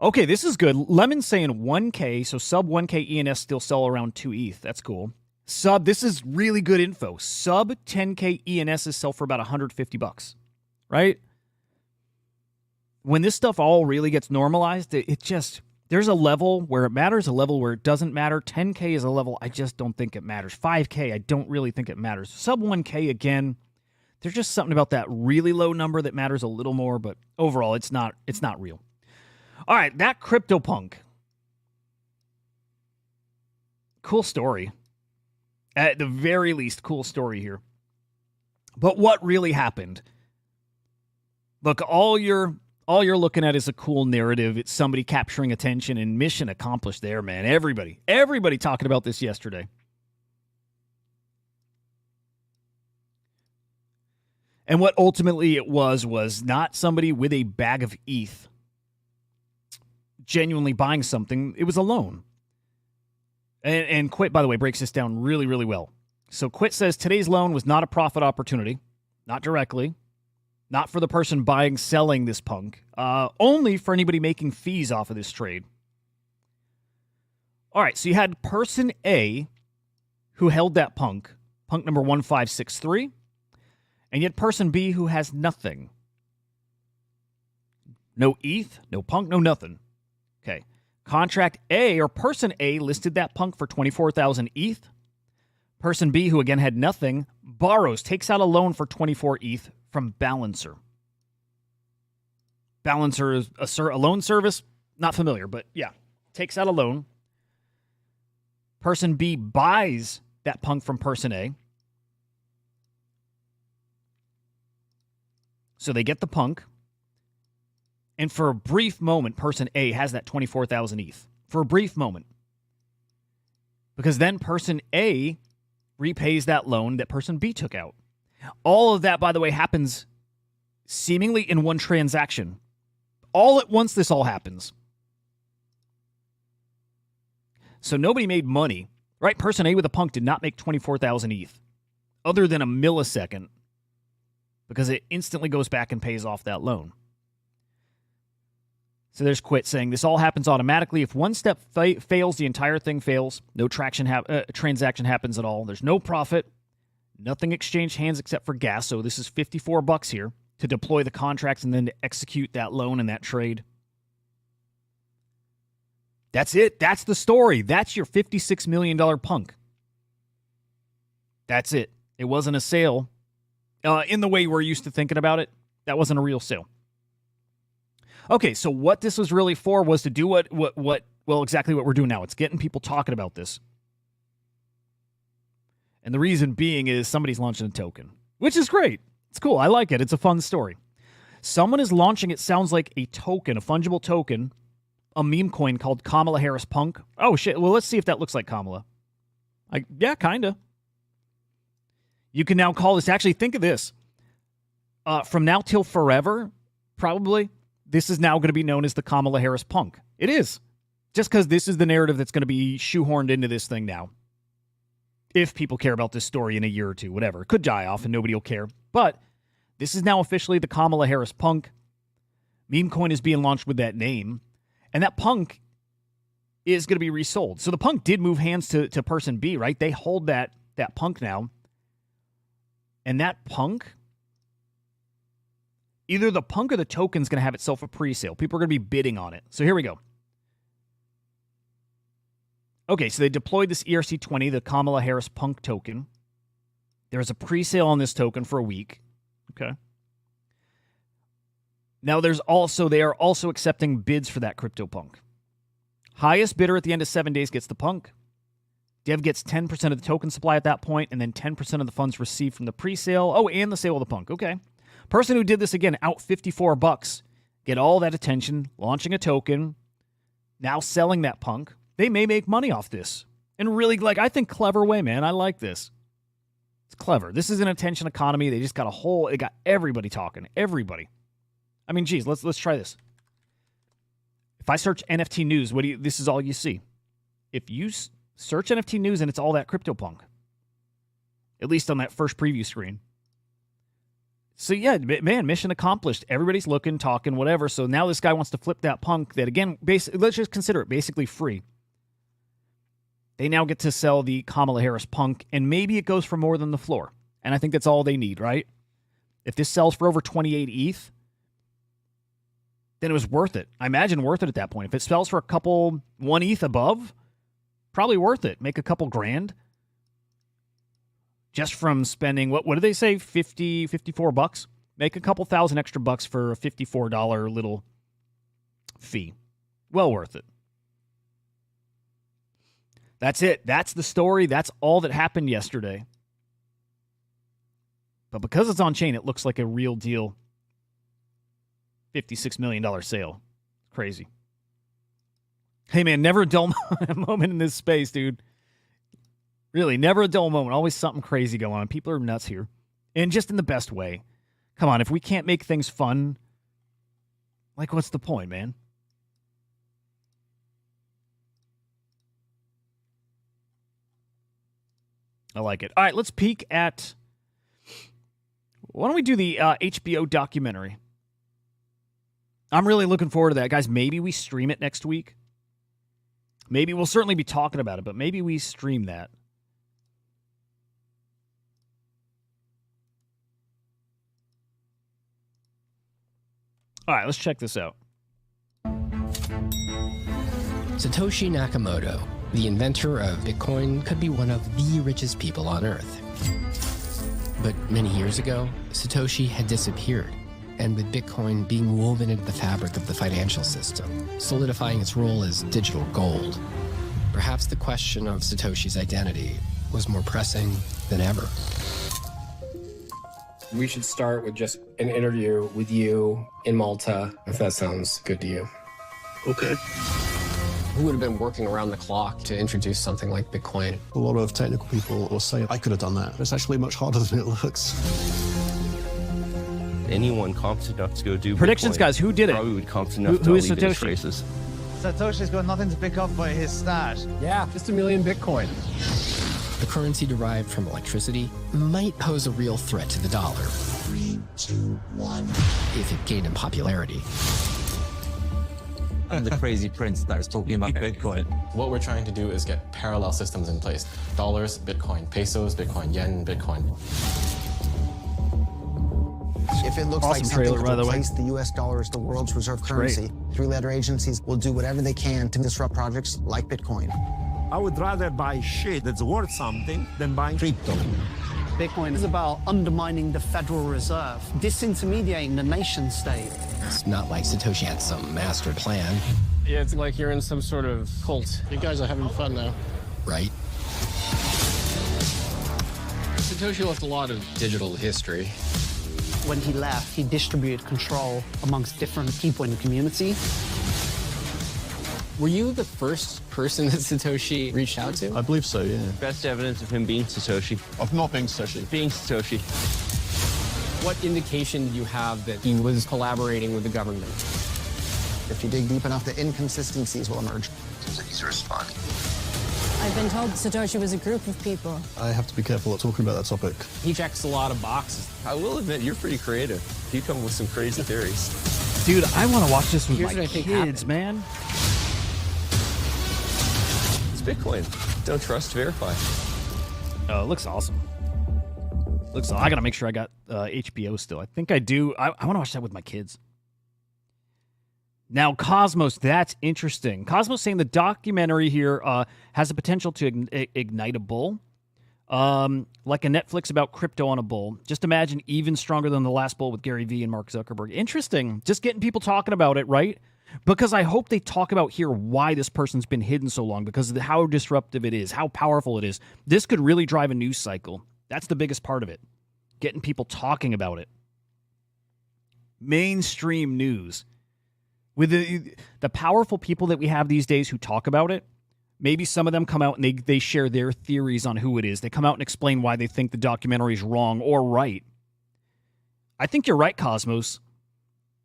Okay, this is good. Lemon's saying 1K, so sub 1K ENS still sell around 2 ETH. That's cool. This is really good info. Sub 10K ENSs sell for about $150, right? When this stuff all really gets normalized, it just, There's a level where it matters, a level where it doesn't matter. 10K is a level I just don't think it matters. 5K, I don't really think it matters. Sub 1K, again, there's just something about that really low number that matters a little more, but overall, it's not real. All right, that CryptoPunk. Cool story. At the very least, cool story here. But what really happened? Look, all you're looking at is a cool narrative. It's somebody capturing attention, and mission accomplished there, man. Everybody talking about this yesterday. And what ultimately it was not somebody with a bag of ETH genuinely buying something. It was a loan. And Quit, by the way, breaks this down really, really well. So Quit says today's loan was not a profit opportunity, not directly, not for the person selling this punk, only for anybody making fees off of this trade. All right, so you had person A who held that punk number 1563, and you had person B who has nothing. No ETH, no punk, no nothing. Okay. Contract A, or person A, listed that punk for 24,000 ETH. Person B, who again had nothing, takes out a loan for 24 ETH from Balancer. Balancer is a loan service. Not familiar, but yeah. Takes out a loan. Person B buys that punk from person A. So they get the punk. And for a brief moment, person A has that 24,000 ETH. For a brief moment. Because then person A repays that loan that person B took out. All of that, by the way, happens seemingly in one transaction. All at once, this all happens. So nobody made money, right? Person A with a punk did not make 24,000 ETH, other than a millisecond, because it instantly goes back and pays off that loan. So there's Quit saying this all happens automatically. If one step fails, the entire thing fails. No transaction happens at all. There's no profit. Nothing exchanged hands except for gas. So this is $54 here to deploy the contracts and then to execute that loan and that trade. That's it. That's the story. That's your $56 million punk. That's it. It wasn't a sale in the way we're used to thinking about it. That wasn't a real sale. Okay, so what this was really for was to do exactly what we're doing now. It's getting people talking about this. And the reason being is somebody's launching a token, which is great. It's cool. I like it. It's a fun story. Someone is launching, it sounds like a token, a fungible token, a meme coin called Kamala Harris Punk. Oh, shit. Well, let's see if that looks like Kamala. Yeah, kind of. You can now call this, actually, think of this. From now till forever, probably, this is now going to be known as the Kamala Harris Punk. It is. Just because this is the narrative that's going to be shoehorned into this thing now. If people care about this story in a year or two, whatever. It could die off and nobody will care. But this is now officially the Kamala Harris Punk. Meme coin is being launched with that name. And that punk is going to be resold. So the punk did move hands to person B, right? They hold that punk now. And that punk, either the punk or the token's going to have itself a pre-sale. People are going to be bidding on it. So here we go. Okay, so they deployed this ERC20, the Kamala Harris Punk token. There's a pre-sale on this token for a week. Okay. Now they are also accepting bids for that CryptoPunk. Highest bidder at the end of 7 days gets the punk. Dev gets 10% of the token supply at that point, and then 10% of the funds received from the pre-sale. Oh, and the sale of the punk. Okay. Person who did this again, out $54, get all that attention, launching a token, now selling that punk. They may make money off this. And really, I think clever way, man. I like this. It's clever. This is an attention economy. They just got they got everybody talking. Everybody. I mean, geez, let's try this. If I search NFT news, this is all you see. If you search NFT news and it's all that CryptoPunk. At least on that first preview screen. So yeah, man, mission accomplished. Everybody's looking, talking, whatever. So now this guy wants to flip that punk that, again, let's just consider it basically free. They now get to sell the Kamala Harris Punk, and maybe it goes for more than the floor. And I think that's all they need, right? If this sells for over 28 ETH, then it was worth it. I imagine worth it at that point. If it sells for a couple, 1 ETH above, probably worth it. Make a couple grand. Just from spending, what did they say, 54 bucks? Make a couple thousand extra bucks for a $54 little fee. Well worth it. That's it. That's the story. That's all that happened yesterday. But because it's on chain, it looks like a real deal $56 million sale. Crazy. Hey, man, never a dull moment in this space, dude. Really, never a dull moment. Always something crazy going on. People are nuts here. And just in the best way. Come on, if we can't make things fun, like, what's the point, man? I like it. All right, let's peek at... Why don't we do the HBO documentary? I'm really looking forward to that. Guys, maybe we stream it next week. Maybe we'll certainly be talking about it, but maybe we stream that. All right, let's check this out. Satoshi Nakamoto, the inventor of Bitcoin, could be one of the richest people on Earth. But many years ago, Satoshi had disappeared, and with Bitcoin being woven into the fabric of the financial system, solidifying its role as digital gold, perhaps the question of Satoshi's identity was more pressing than ever. We should start with just an interview with you in Malta, if that sounds good to you. Okay. Who would have been working around the clock to introduce something like Bitcoin? A lot of technical people will say, I could have done that. It's actually much harder than it looks. Anyone competent enough to go do predictions, Bitcoin guys. Who did it? Probably would competent enough who to is lead his Satoshi? races. Satoshi's got nothing to pick up by his stash. Yeah, just 1 million Bitcoin. The currency derived from electricity might pose a real threat to the dollar. 3, 2, 1. If it gained in popularity. I'm the crazy prince that starts talking about Bitcoin. What we're trying to do is get parallel systems in place. Dollars, Bitcoin, pesos, Bitcoin, yen, Bitcoin. If it looks Awesome like something trailer, could by the way. replace the U.S. dollar as the world's reserve great. currency, three-letter agencies will do whatever they can to disrupt projects like Bitcoin. I would rather buy shit that's worth something than buying crypto. Bitcoin is about undermining the Federal Reserve, disintermediating the nation state. It's not like Satoshi had some master plan. Yeah, it's like you're in some sort of cult. You guys are having fun now. Right? Satoshi left a lot of digital history. When he left, he distributed control amongst different people in the community. Were you the first person that Satoshi reached out to? I believe so, yeah. Best evidence of him being Satoshi. Of not being Satoshi. Being Satoshi. What indication do you have that he was collaborating with the government? If you dig deep enough, the inconsistencies will emerge. Seems like he's responding. I've been told Satoshi was a group of people. I have to be careful at talking about that topic. He checks a lot of boxes. I will admit, you're pretty creative. You come with some crazy theories. Dude, I want to watch this with Here's my what I think kids, happened. man. It's Bitcoin. Don't trust, verify. Oh, it looks awesome. Looks awesome. I got to make sure I got HBO still. I think I do. I want to watch that with my kids. Now, Cosmos, that's interesting. Cosmos saying the documentary here has the potential to ignite a bull. Like a Netflix about crypto on a bull. Just imagine even stronger than the last bull with Gary Vee and Mark Zuckerberg. Interesting. Just getting people talking about it, right? Because I hope they talk about here why this person's been hidden so long, because of how disruptive it is, how powerful it is. This could really drive a news cycle. That's the biggest part of it. Getting people talking about it. Mainstream news. With the powerful people that we have these days who talk about it, maybe some of them come out and they share their theories on who it is. They come out and explain why they think the documentary is wrong or right. I think you're right, Cosmos.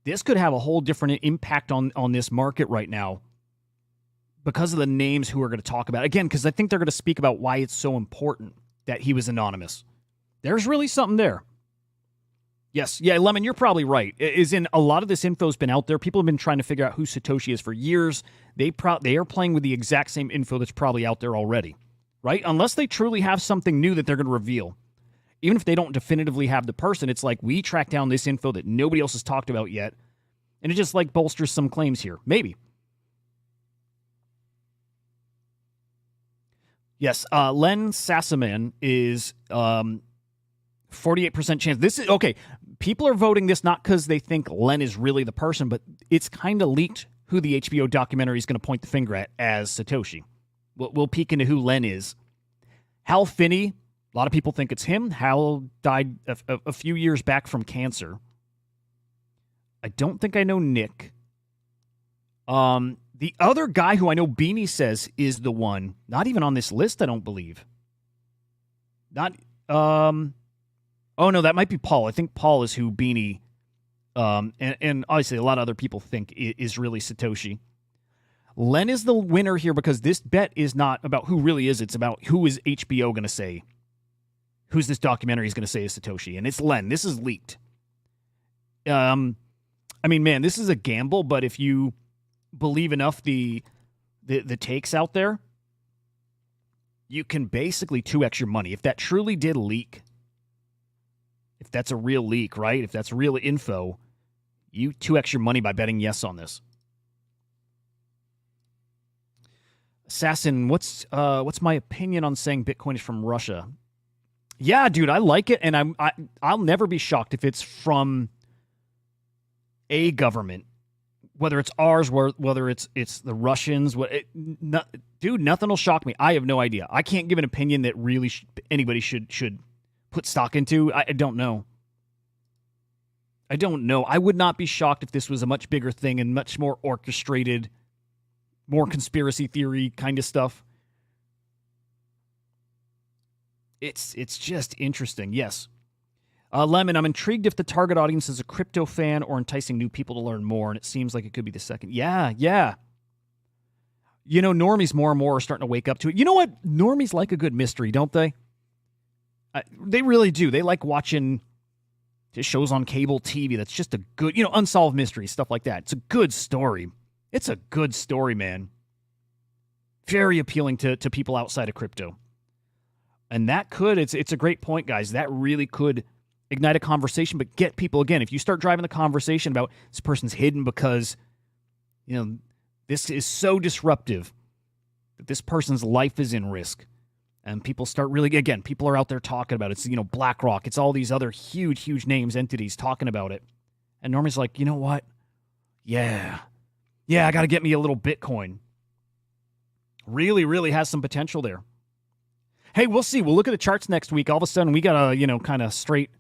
This could have a whole different impact on this market right now because of the names who are going to talk about it. Again, because I think they're going to speak about why it's so important that he was anonymous. There's really something there. Yes, yeah, Lemon, you're probably right. Is in a lot of this info's been out there. People have been trying to figure out who Satoshi is for years. They are playing with the exact same info that's probably out there already, right? Unless they truly have something new that they're going to reveal. Even if they don't definitively have the person, it's like we track down this info that nobody else has talked about yet. And it just like bolsters some claims here. Maybe. Yes, Len Sassaman is 48% chance. This is okay. People are voting this not because they think Len is really the person, but it's kind of leaked who the HBO documentary is going to point the finger at as Satoshi. We'll peek into who Len is. Hal Finney, a lot of people think it's him. Hal died a few years back from cancer. I don't think I know Nick. The other guy who I know Beanie says is the one, not even on this list, I don't believe. Not, oh no, that might be Paul. I think Paul is who Beanie, and obviously a lot of other people think is really Satoshi. Len is the winner here because this bet is not about who really is. It's about who is HBO going to say, who's this documentary is going to say is Satoshi. And it's Len. This is leaked. I mean, man, this is a gamble, but if you believe enough the takes out there, you can basically 2x your money. If that truly did leak, if that's a real leak, right? If that's real info, you 2x your money by betting yes on this. Assassin, what's my opinion on saying Bitcoin is from Russia? Yeah, dude, I like it, and I'll never be shocked if it's from a government, whether it's ours, whether it's the Russians. Dude, nothing will shock me. I have no idea. I can't give an opinion that really anybody should put stock into. I don't know. I don't know. I would not be shocked if this was a much bigger thing and much more orchestrated, more conspiracy theory kind of stuff. It's just interesting. Yes. Lemon, I'm intrigued if the target audience is a crypto fan or enticing new people to learn more, and it seems like it could be the second. Yeah. You know, normies more and more are starting to wake up to it. You know what? Normies like a good mystery, don't they? They really do. They like watching shows on cable TV that's just a good, unsolved mysteries, stuff like that. It's a good story. It's a good story, man. Very appealing to people outside of crypto. And that could, it's a great point, guys. That really could ignite a conversation, but get people, again, if you start driving the conversation about this person's hidden because, this is so disruptive that this person's life is in risk. And people start really, again, people are out there talking about it. It's, BlackRock. It's all these other huge names, entities talking about it. And Norman's like, you know what? Yeah, I got to get me a little Bitcoin. Really, really has some potential there. Hey, we'll see. We'll look at the charts next week. All of a sudden, we got a, kind of straight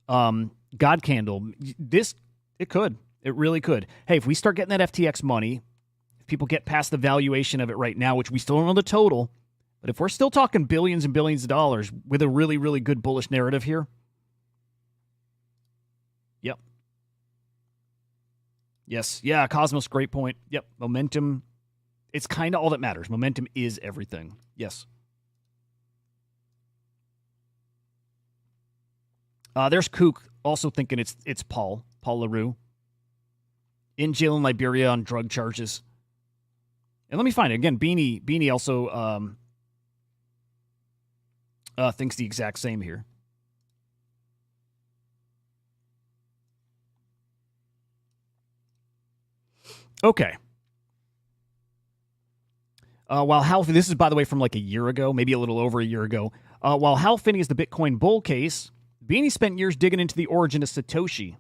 God candle. It could. It really could. Hey, if we start getting that FTX money, if people get past the valuation of it right now, which we still don't know the total, but if we're still talking billions and billions of dollars with a really, really good bullish narrative here, yep. Yes, yeah, Cosmos, great point. Yep, momentum, it's kind of all that matters. Momentum is everything. Yes. There's Kook also thinking it's Paul LaRue. In jail in Liberia on drug charges. And let me find it. Again, Beanie also thinks the exact same here. Okay. While Hal, this is, by the way, from like a year ago, maybe a little over a year ago. While Hal Finney is the Bitcoin bull case, Beanie spent years digging into the origin of Satoshi.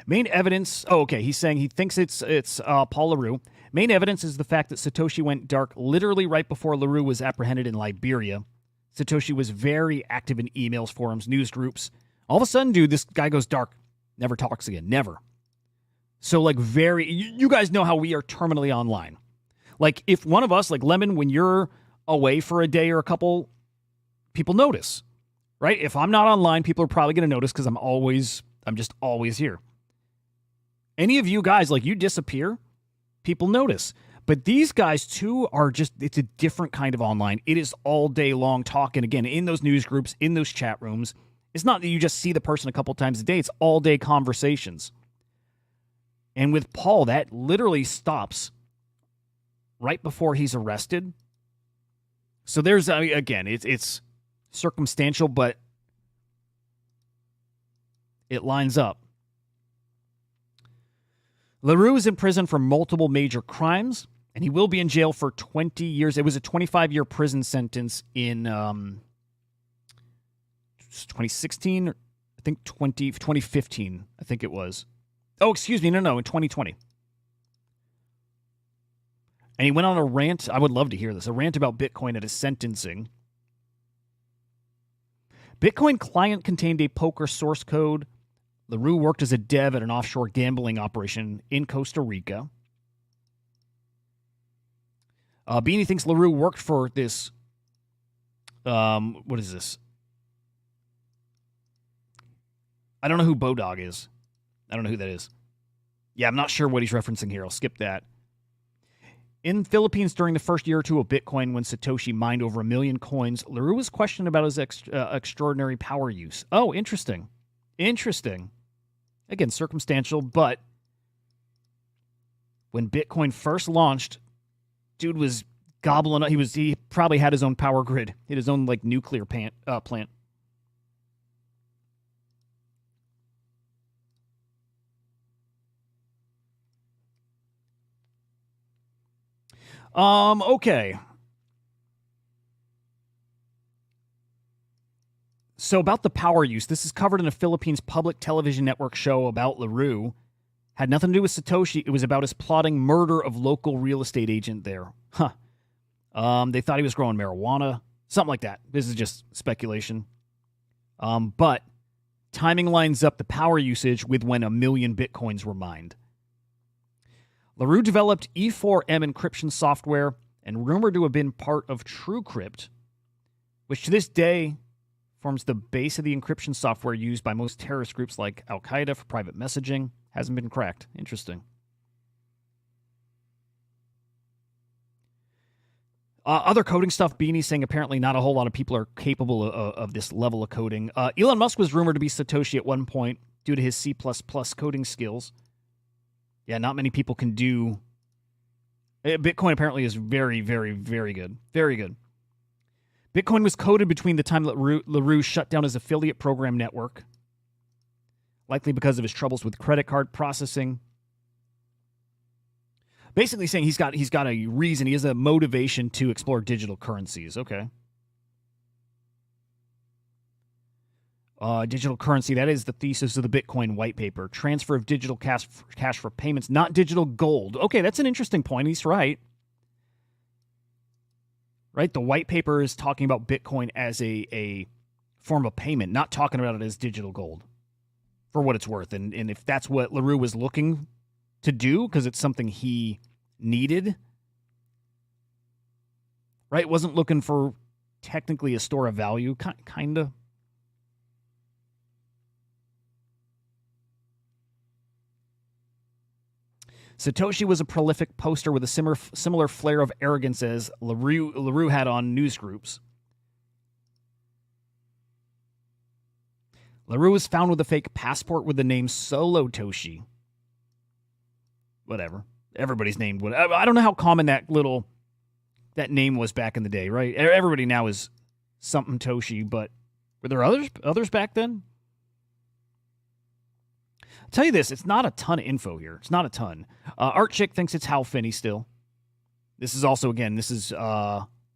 Main evidence, he's saying he thinks it's Paul LaRue. Main evidence is the fact that Satoshi went dark literally right before LaRue was apprehended in Liberia. Satoshi was very active in emails, forums, news groups. All of a sudden, dude, this guy goes dark. Never talks again. Never. So, like, you guys know how we are terminally online. Like, if one of us, like Lemon, when you're away for a day or a couple, people notice, right? If I'm not online, people are probably going to notice because I'm just always here. Any of you guys, like, you disappear, people notice. But these guys, too, are just, it's a different kind of online. It is all day long talking, again, in those news groups, in those chat rooms. It's not that you just see the person a couple times a day. It's all day conversations. And with Paul, that literally stops right before he's arrested. So there's, again, it's circumstantial, but it lines up. LaRue is in prison for multiple major crimes, and he will be in jail for 20 years. It was a 25-year prison sentence in 2016, I think 2015, I think it was. Oh, excuse me, no, in 2020. And he went on a rant. I would love to hear this. A rant about Bitcoin at his sentencing. Bitcoin client contained a poker source code. LaRue worked as a dev at an offshore gambling operation in Costa Rica. Beanie thinks LaRue worked for this. What is this? I don't know who Bodog is. I don't know who that is. Yeah, I'm not sure what he's referencing here. I'll skip that. In the Philippines, during the first year or two of Bitcoin, when Satoshi mined over 1 million coins, LaRue was questioned about his extraordinary power use. Oh, interesting. Interesting. Again, circumstantial, but when Bitcoin first launched, dude was gobbling up. He probably had his own power grid. He had his own nuclear plant. Okay. So about the power use, this is covered in a Philippines public television network show about LaRue. Had nothing to do with Satoshi. It was about his plotting murder of local real estate agent there. Huh. They thought he was growing marijuana. Something like that. This is just speculation. But timing lines up the power usage with when 1 million Bitcoins were mined. LaRue developed E4M encryption software and rumored to have been part of TrueCrypt, which to this day forms the base of the encryption software used by most terrorist groups like Al-Qaeda for private messaging. Hasn't been cracked. Interesting. Other coding stuff, Beanie saying apparently not a whole lot of people are capable of this level of coding. Elon Musk was rumored to be Satoshi at one point due to his C++ coding skills. Yeah, not many people can do. Bitcoin apparently is very, very, very good. Very good. Bitcoin was coded between the time that LaRue shut down his affiliate program network, likely because of his troubles with credit card processing. Basically saying he's got a reason, he has a motivation to explore digital currencies. Okay. Digital currency, that is the thesis of the Bitcoin white paper. Transfer of digital cash for payments, not digital gold. Okay, that's an interesting point. He's right. Right? The white paper is talking about Bitcoin as a form of payment, not talking about it as digital gold, for what it's worth. And if that's what LaRue was looking to do, because it's something he needed, right? Wasn't looking for technically a store of value, kind of. Satoshi was a prolific poster with a similar flair of arrogance as LaRue had on news groups. LaRue was found with a fake passport with the name Solo Toshi. Whatever. Everybody's named what. I don't know how common that name was back in the day, right? Everybody now is something Toshi, but were there others back then? I'll tell you this, it's not a ton of info here. It's not a ton. Art Chick thinks it's Hal Finney still. This is also, again, was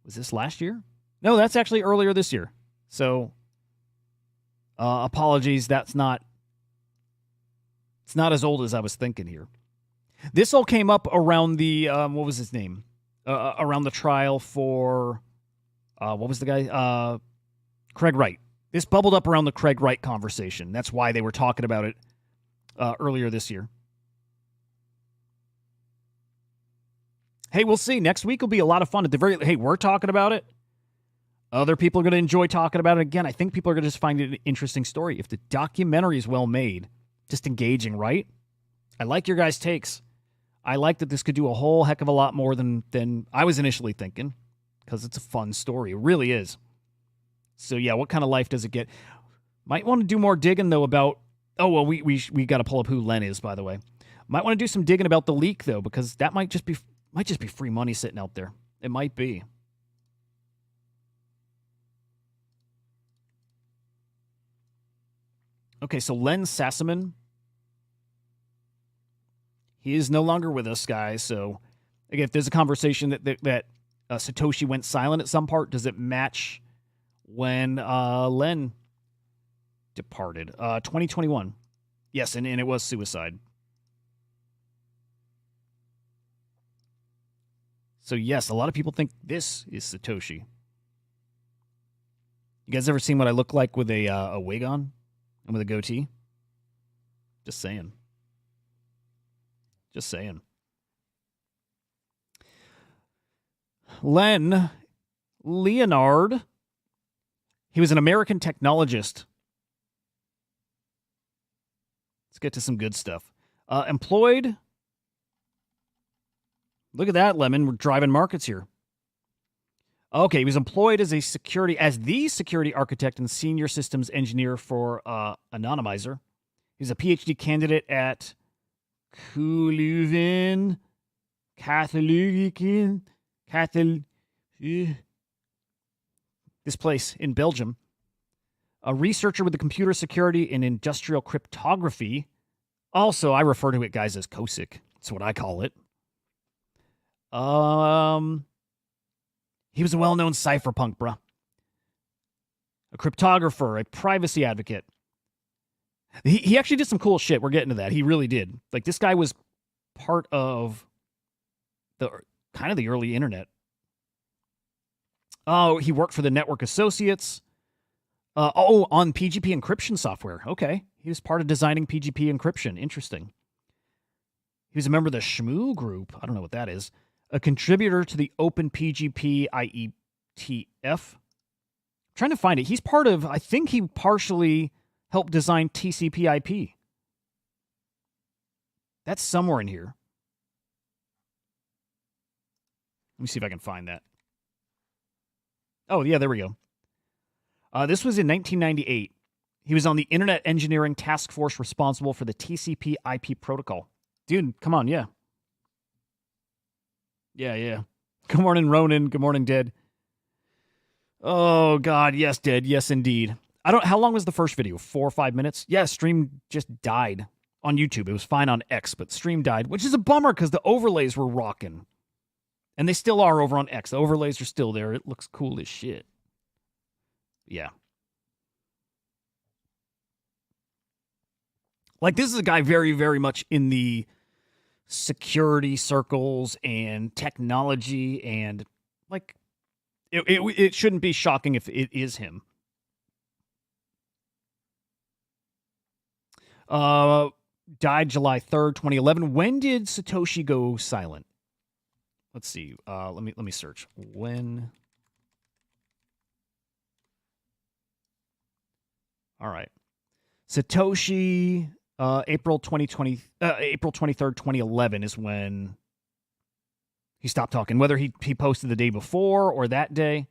this last year? No, that's actually earlier this year. So, apologies, it's not as old as I was thinking here. This all came up around the, what was his name? Around the trial for, what was the guy? Craig Wright. This bubbled up around the Craig Wright conversation. That's why they were talking about it earlier this year. Hey, we'll see. Next week will be a lot of fun. Hey, we're talking about it. Other people are going to enjoy talking about it. Again, I think people are going to just find it an interesting story. If the documentary is well made, just engaging, right? I like your guys' takes. I like that this could do a whole heck of a lot more than I was initially thinking, because it's a fun story. It really is. So, yeah, what kind of life does it get? Might want to do more digging, though, about... Oh, well, we got to pull up who Len is, by the way. Might want to do some digging about the leak, though, because that might just be free money sitting out there. It might be. Okay, so Len Sassaman. He is no longer with us, guys. So, again, if there's a conversation that Satoshi went silent at some part, does it match when Len departed? 2021. Yes, and it was suicide. So, yes, a lot of people think this is Satoshi. You guys ever seen what I look like with a wig on and with a goatee? Just saying. Just saying. Leonard. He was an American technologist. Let's get to some good stuff. Employed. Look at that, Lemon. We're driving markets here. Okay, he was employed as the security architect and senior systems engineer for Anonymizer. He's a PhD candidate at Leuven Catholic, this place in Belgium. A researcher with the computer security and industrial cryptography. Also, I refer to it, guys, as COSIC. That's what I call it. He was a well-known cypherpunk, bruh. A cryptographer, a privacy advocate. He actually did some cool shit. We're getting to that. He really did. Like, this guy was part of the early internet. Oh, he worked for the Network Associates. On PGP encryption software. Okay. He was part of designing PGP encryption. Interesting. He was a member of the Shmoo group. I don't know what that is. A contributor to the Open PGP IETF. I'm trying to find it. He's part of, I think he partially helped design TCP IP. That's somewhere in here. Let me see if I can find that. Oh, yeah, there we go. This was in 1998. He was on the Internet Engineering Task Force responsible for the TCP IP protocol. Dude, come on, yeah. Yeah. Good morning, Ronan. Good morning, Dead. Oh, God, yes, Dead. Yes, indeed. How long was the first video? 4 or 5 minutes? Yeah, stream just died on YouTube. It was fine on X, but stream died, which is a bummer because the overlays were rocking. And they still are over on X. The overlays are still there. It looks cool as shit. Yeah. Like, this is a guy very, very much in the security circles and technology, and, like, it shouldn't be shocking if it is him. Died July 3rd, 2011. When did Satoshi go silent? Let's see. Let me search. When? All right. Satoshi, April 23rd, 2011 is when he stopped talking. Whether he posted the day before or that day.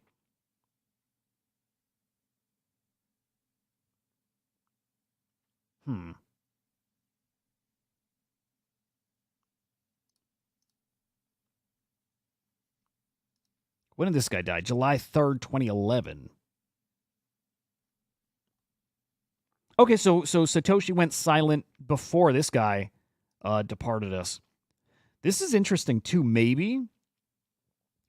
When did this guy die? July 3rd, 2011. Okay, so Satoshi went silent before this guy departed us. This is interesting too, maybe.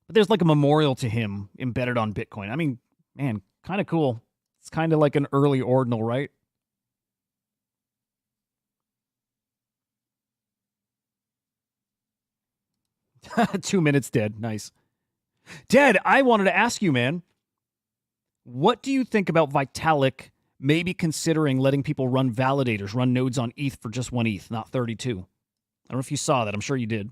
But there's like a memorial to him embedded on Bitcoin. I mean, man, kind of cool. It's kind of like an early ordinal, right? Two minutes dead. Nice. Dead, I wanted to ask you, man. What do you think about Vitalik maybe considering letting people run validators, run nodes on ETH for just 1 ETH, not 32? I don't know if you saw that. I'm sure you did.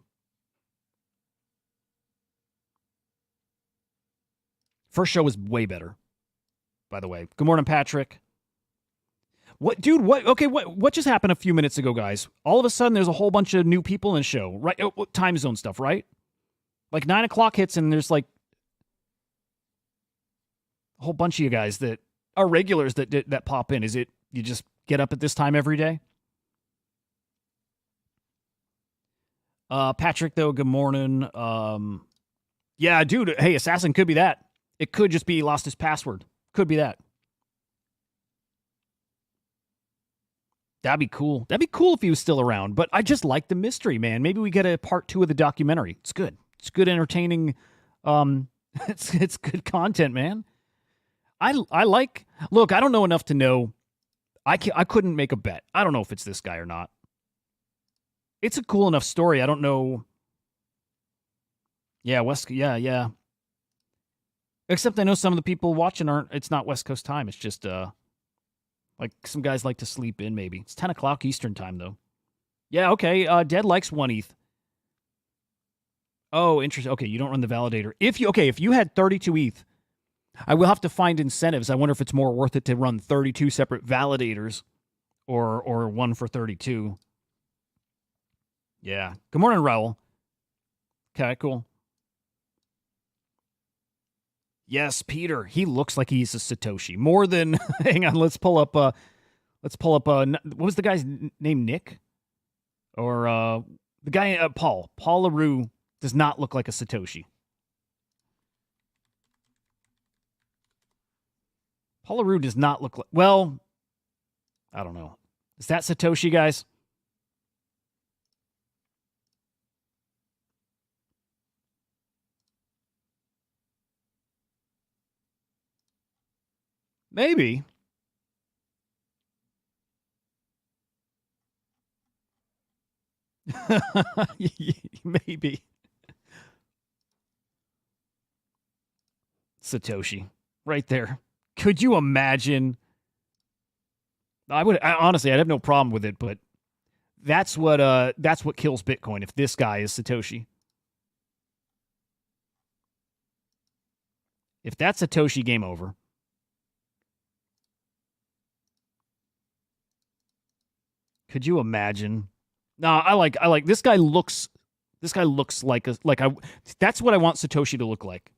First show was way better, by the way. Good morning, Patrick. What, dude? What? Okay, what just happened a few minutes ago, guys? All of a sudden, there's a whole bunch of new people in the show, right? Time zone stuff, right? Like 9 o'clock hits, and there's like a whole bunch of you guys that are regulars that pop in. Is it you just get up at this time every day? Patrick, though, good morning. Yeah, dude. Hey, Assassin could be that. It could just be he lost his password. Could be that. That'd be cool. That'd be cool if he was still around. But I just like the mystery, man. Maybe we get a part 2 of the documentary. It's good. It's good, entertaining. It's good content, man. I like. Look, I don't know enough to know. I couldn't make a bet. I don't know if it's this guy or not. It's a cool enough story. I don't know. Yeah, yeah. Except I know some of the people watching aren't. It's not West Coast time. It's just like some guys like to sleep in. Maybe it's 10 o'clock Eastern time though. Yeah, okay. Dead likes 1 ETH. Oh, interesting. Okay, you don't run the validator. If you had 32 ETH, I will have to find incentives. I wonder if it's more worth it to run 32 separate validators or one for 32. Yeah. Good morning, Raul. Okay, cool. Yes, Peter. He looks like he's a Satoshi. More than hang on, let's pull up what was the guy's name? Nick? Or the guy Paul. Paul LaRue does not look like a Satoshi. Paul LaRue does not look like, well, I don't know. Is that Satoshi, guys? Maybe. Maybe. Satoshi. Right there. Could you imagine? Honestly, I'd have no problem with it, but that's what kills Bitcoin if this guy is Satoshi. If that's Satoshi, game over. Could you imagine? No, I like this guy looks like that's what I want Satoshi to look like.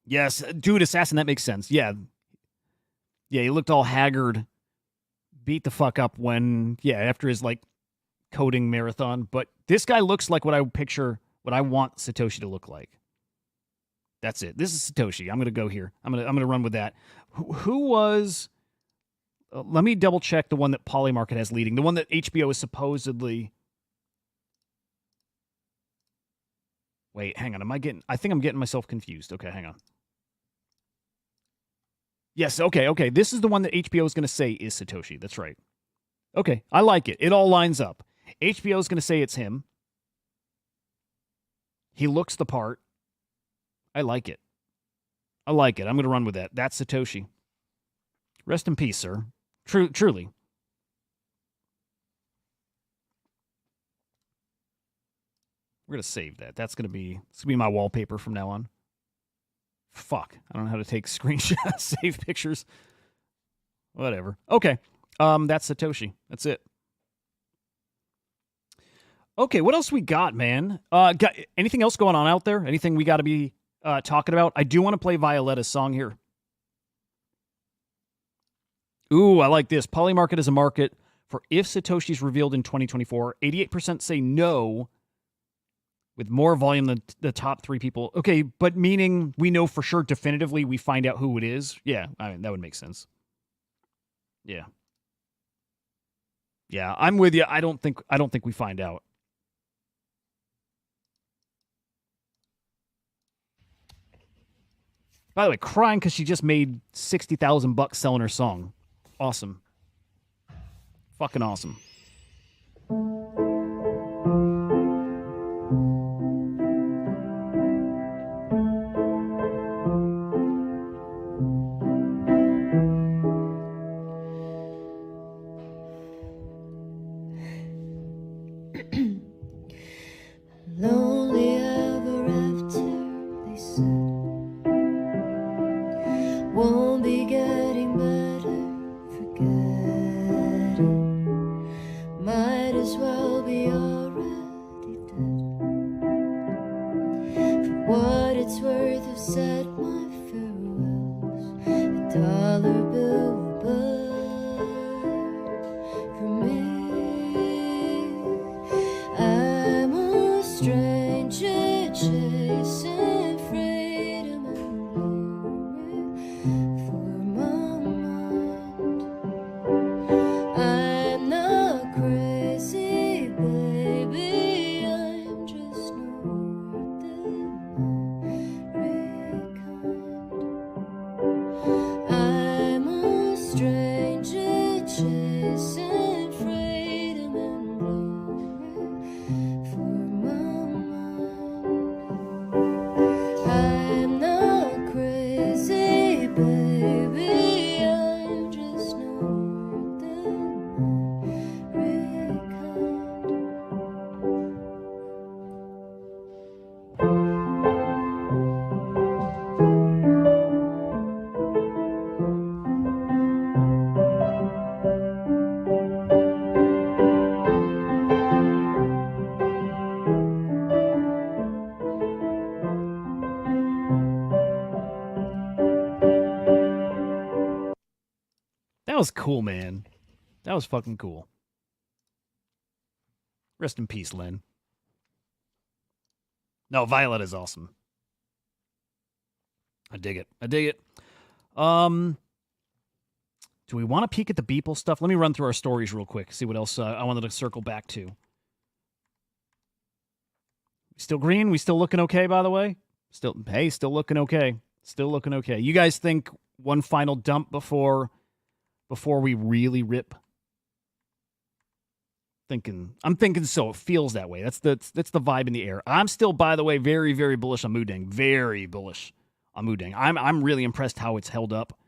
Yes, dude, assassin, that makes sense. Yeah. Yeah, he looked all haggard, beat the fuck up after his coding marathon, but this guy looks like what I want Satoshi to look like. That's it. This is Satoshi. I'm going to go here. I'm going to run with that. Who was let me double check the one that Polymarket has leading. The one that HBO is supposedly Wait, hang on. I think I'm getting myself confused. Okay, hang on. Yes, okay. This is the one that HBO is going to say is Satoshi. That's right. Okay, I like it. It all lines up. HBO is going to say it's him. He looks the part. I like it. I'm going to run with that. That's Satoshi. Rest in peace, sir. Truly. We're going to save that. It's going to be my wallpaper from now on. Fuck. I don't know how to take screenshots, save pictures. Whatever. Okay. That's Satoshi. That's it. Okay, what else we got, man? Got anything else going on out there? Anything we got to be talking about? I do want to play Violetta's song here. Ooh, I like this. Polymarket is a market for if Satoshi's revealed in 2024. 88% say no, with more volume than the top 3 people. Okay, but meaning we know for sure definitively we find out who it is? Yeah, I mean, that would make sense. Yeah. Yeah, I'm with you. I don't think we find out. By the way, crying because she just made $60,000 selling her song. Awesome. Fucking awesome. Lonely ever after, they said, won't be getting better, forget it. cool, man. That was fucking cool. Rest in peace, Lynn. No, Violet is awesome. I dig it. I dig it. Do we want to peek at the Beeple stuff? Let me run through our stories real quick, see what else I wanted to circle back to. Still green? We still looking okay, by the way? Still looking okay. Still looking okay. You guys think one final dump before we really rip? I'm thinking so. It feels that way. That's the vibe in the air. I'm still, by the way, very, very bullish on Mudang. Very bullish on Mudang. I'm really impressed how it's held up,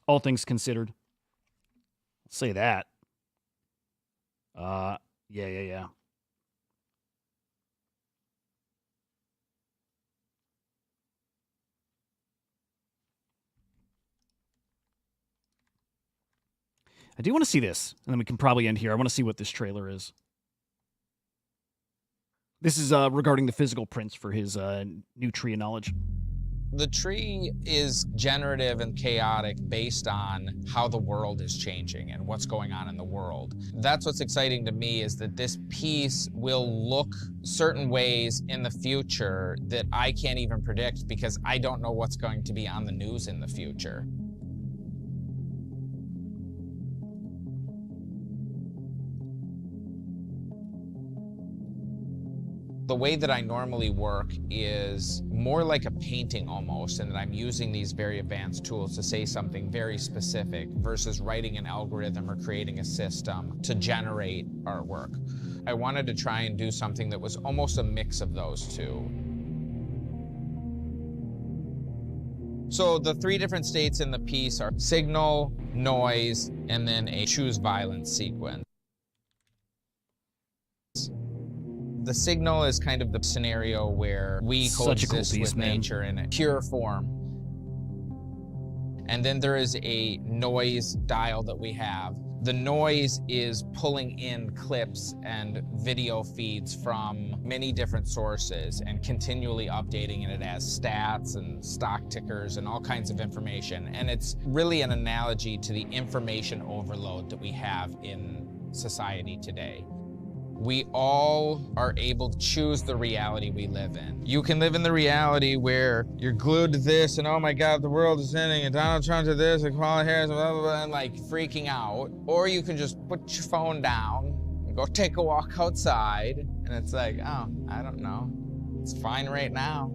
all things considered. I'll say that. Yeah. I do want to see this, and then we can probably end here. I want to see what this trailer is. This is regarding the physical prints for his new Tree of Knowledge. The tree is generative and chaotic based on how the world is changing and what's going on in the world. That's what's exciting to me, is that this piece will look certain ways in the future that I can't even predict, because I don't know what's going to be on the news in the future. The way that I normally work is more like a painting almost, and that I'm using these very advanced tools to say something very specific versus writing an algorithm or creating a system to generate artwork. I wanted to try and do something that was almost a mix of those two. So the three different states in the piece are signal, noise, and then a choose violence sequence. The signal is kind of the scenario where we coexist with nature in a pure form. And then there is a noise dial that we have. The noise is pulling in clips and video feeds from many different sources and continually updating it. It has stats and stock tickers and all kinds of information. And it's really an analogy to the information overload that we have in society today. We all are able to choose the reality we live in. You can live in the reality where you're glued to this and, oh my God, the world is ending and Donald Trump did this and Kamala Harris, blah, blah, blah, and like freaking out. Or you can just put your phone down and go take a walk outside, and it's like, oh, I don't know. It's fine right now.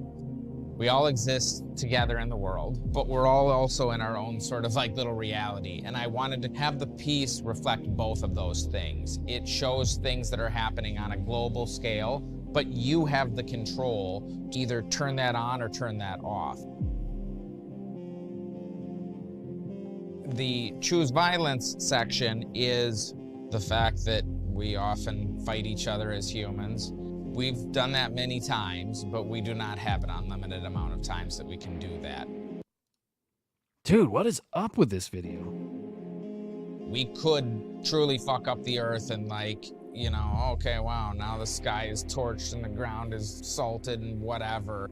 We all exist together in the world, but we're all also in our own sort of like little reality. And I wanted to have the piece reflect both of those things. It shows things that are happening on a global scale, but you have the control to either turn that on or turn that off. The choose violence section is the fact that we often fight each other as humans. We've done that many times, but we do not have an unlimited amount of times that we can do that. Dude, what is up with this video? We could truly fuck up the earth and like, you know, okay, wow, now the sky is torched and the ground is salted and whatever.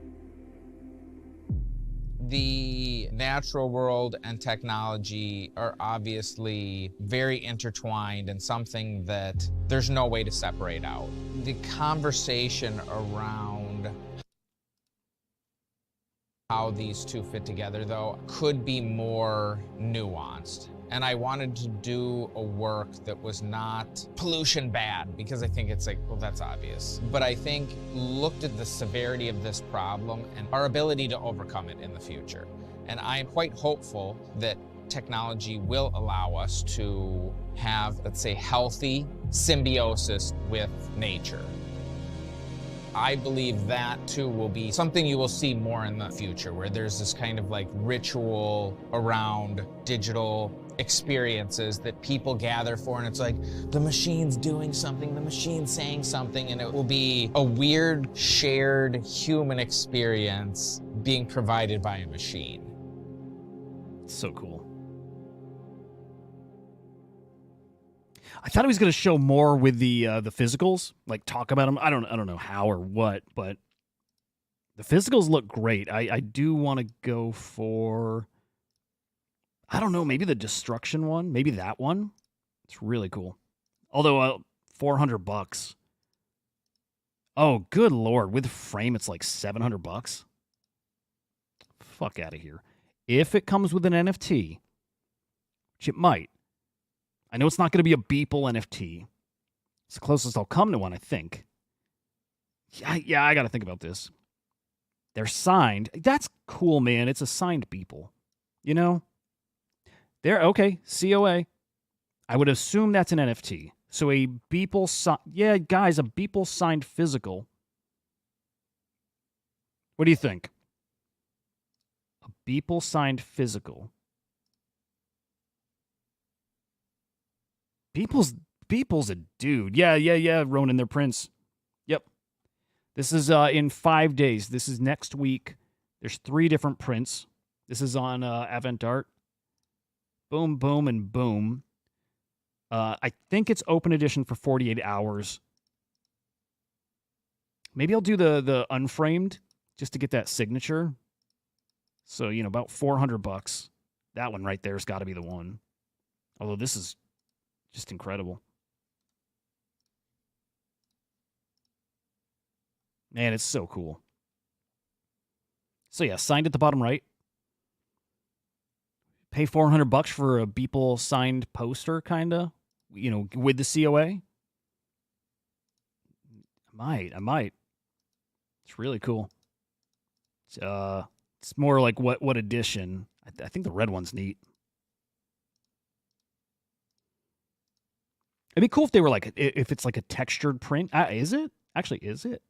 The natural world and technology are obviously very intertwined and something that there's no way to separate out. The conversation around how these two fit together, though, could be more nuanced. And I wanted to do a work that was not pollution bad, because I think it's like, well, that's obvious. But I think looked at the severity of this problem and our ability to overcome it in the future. And I'm quite hopeful that technology will allow us to have, let's say, healthy symbiosis with nature. I believe that too will be something you will see more in the future, where there's this kind of like ritual around digital experiences that people gather for, and it's like the machine's doing something, the machine's saying something, and it will be a weird shared human experience being provided by a machine. So cool. I thought he was going to show more with the physicals, like talk about them. I don't know how or what, but the physicals look great. I do want to go for. I don't know, maybe the destruction one, maybe that one. It's really cool. Although $400. Oh, good Lord. With frame, it's like $700. Fuck out of here. If it comes with an NFT, which it might. I know it's not going to be a Beeple NFT. It's the closest I'll come to one, I think. Yeah, I got to think about this. They're signed. That's cool, man. It's a signed Beeple. You know? They're okay. COA. I would assume that's an NFT. So a Beeple, yeah, guys, a Beeple signed physical. What do you think? A Beeple signed physical. Beeple's a dude. Yeah. Ronan, their prince. Yep. This is in 5 days. This is next week. There's 3 different prints. This is on AvantArt. Boom, boom, and boom. I think it's open edition for 48 hours. Maybe I'll do the unframed just to get that signature. So, about $400. That one right there has got to be the one. Although this is just incredible. Man, it's so cool. So yeah, signed at the bottom right. Pay $400 for a Beeple signed poster, kinda. With the COA. I might. It's really cool. It's more like what edition? I think the red one's neat. It'd be cool if they were if it's like a textured print. Is it? Actually, is it?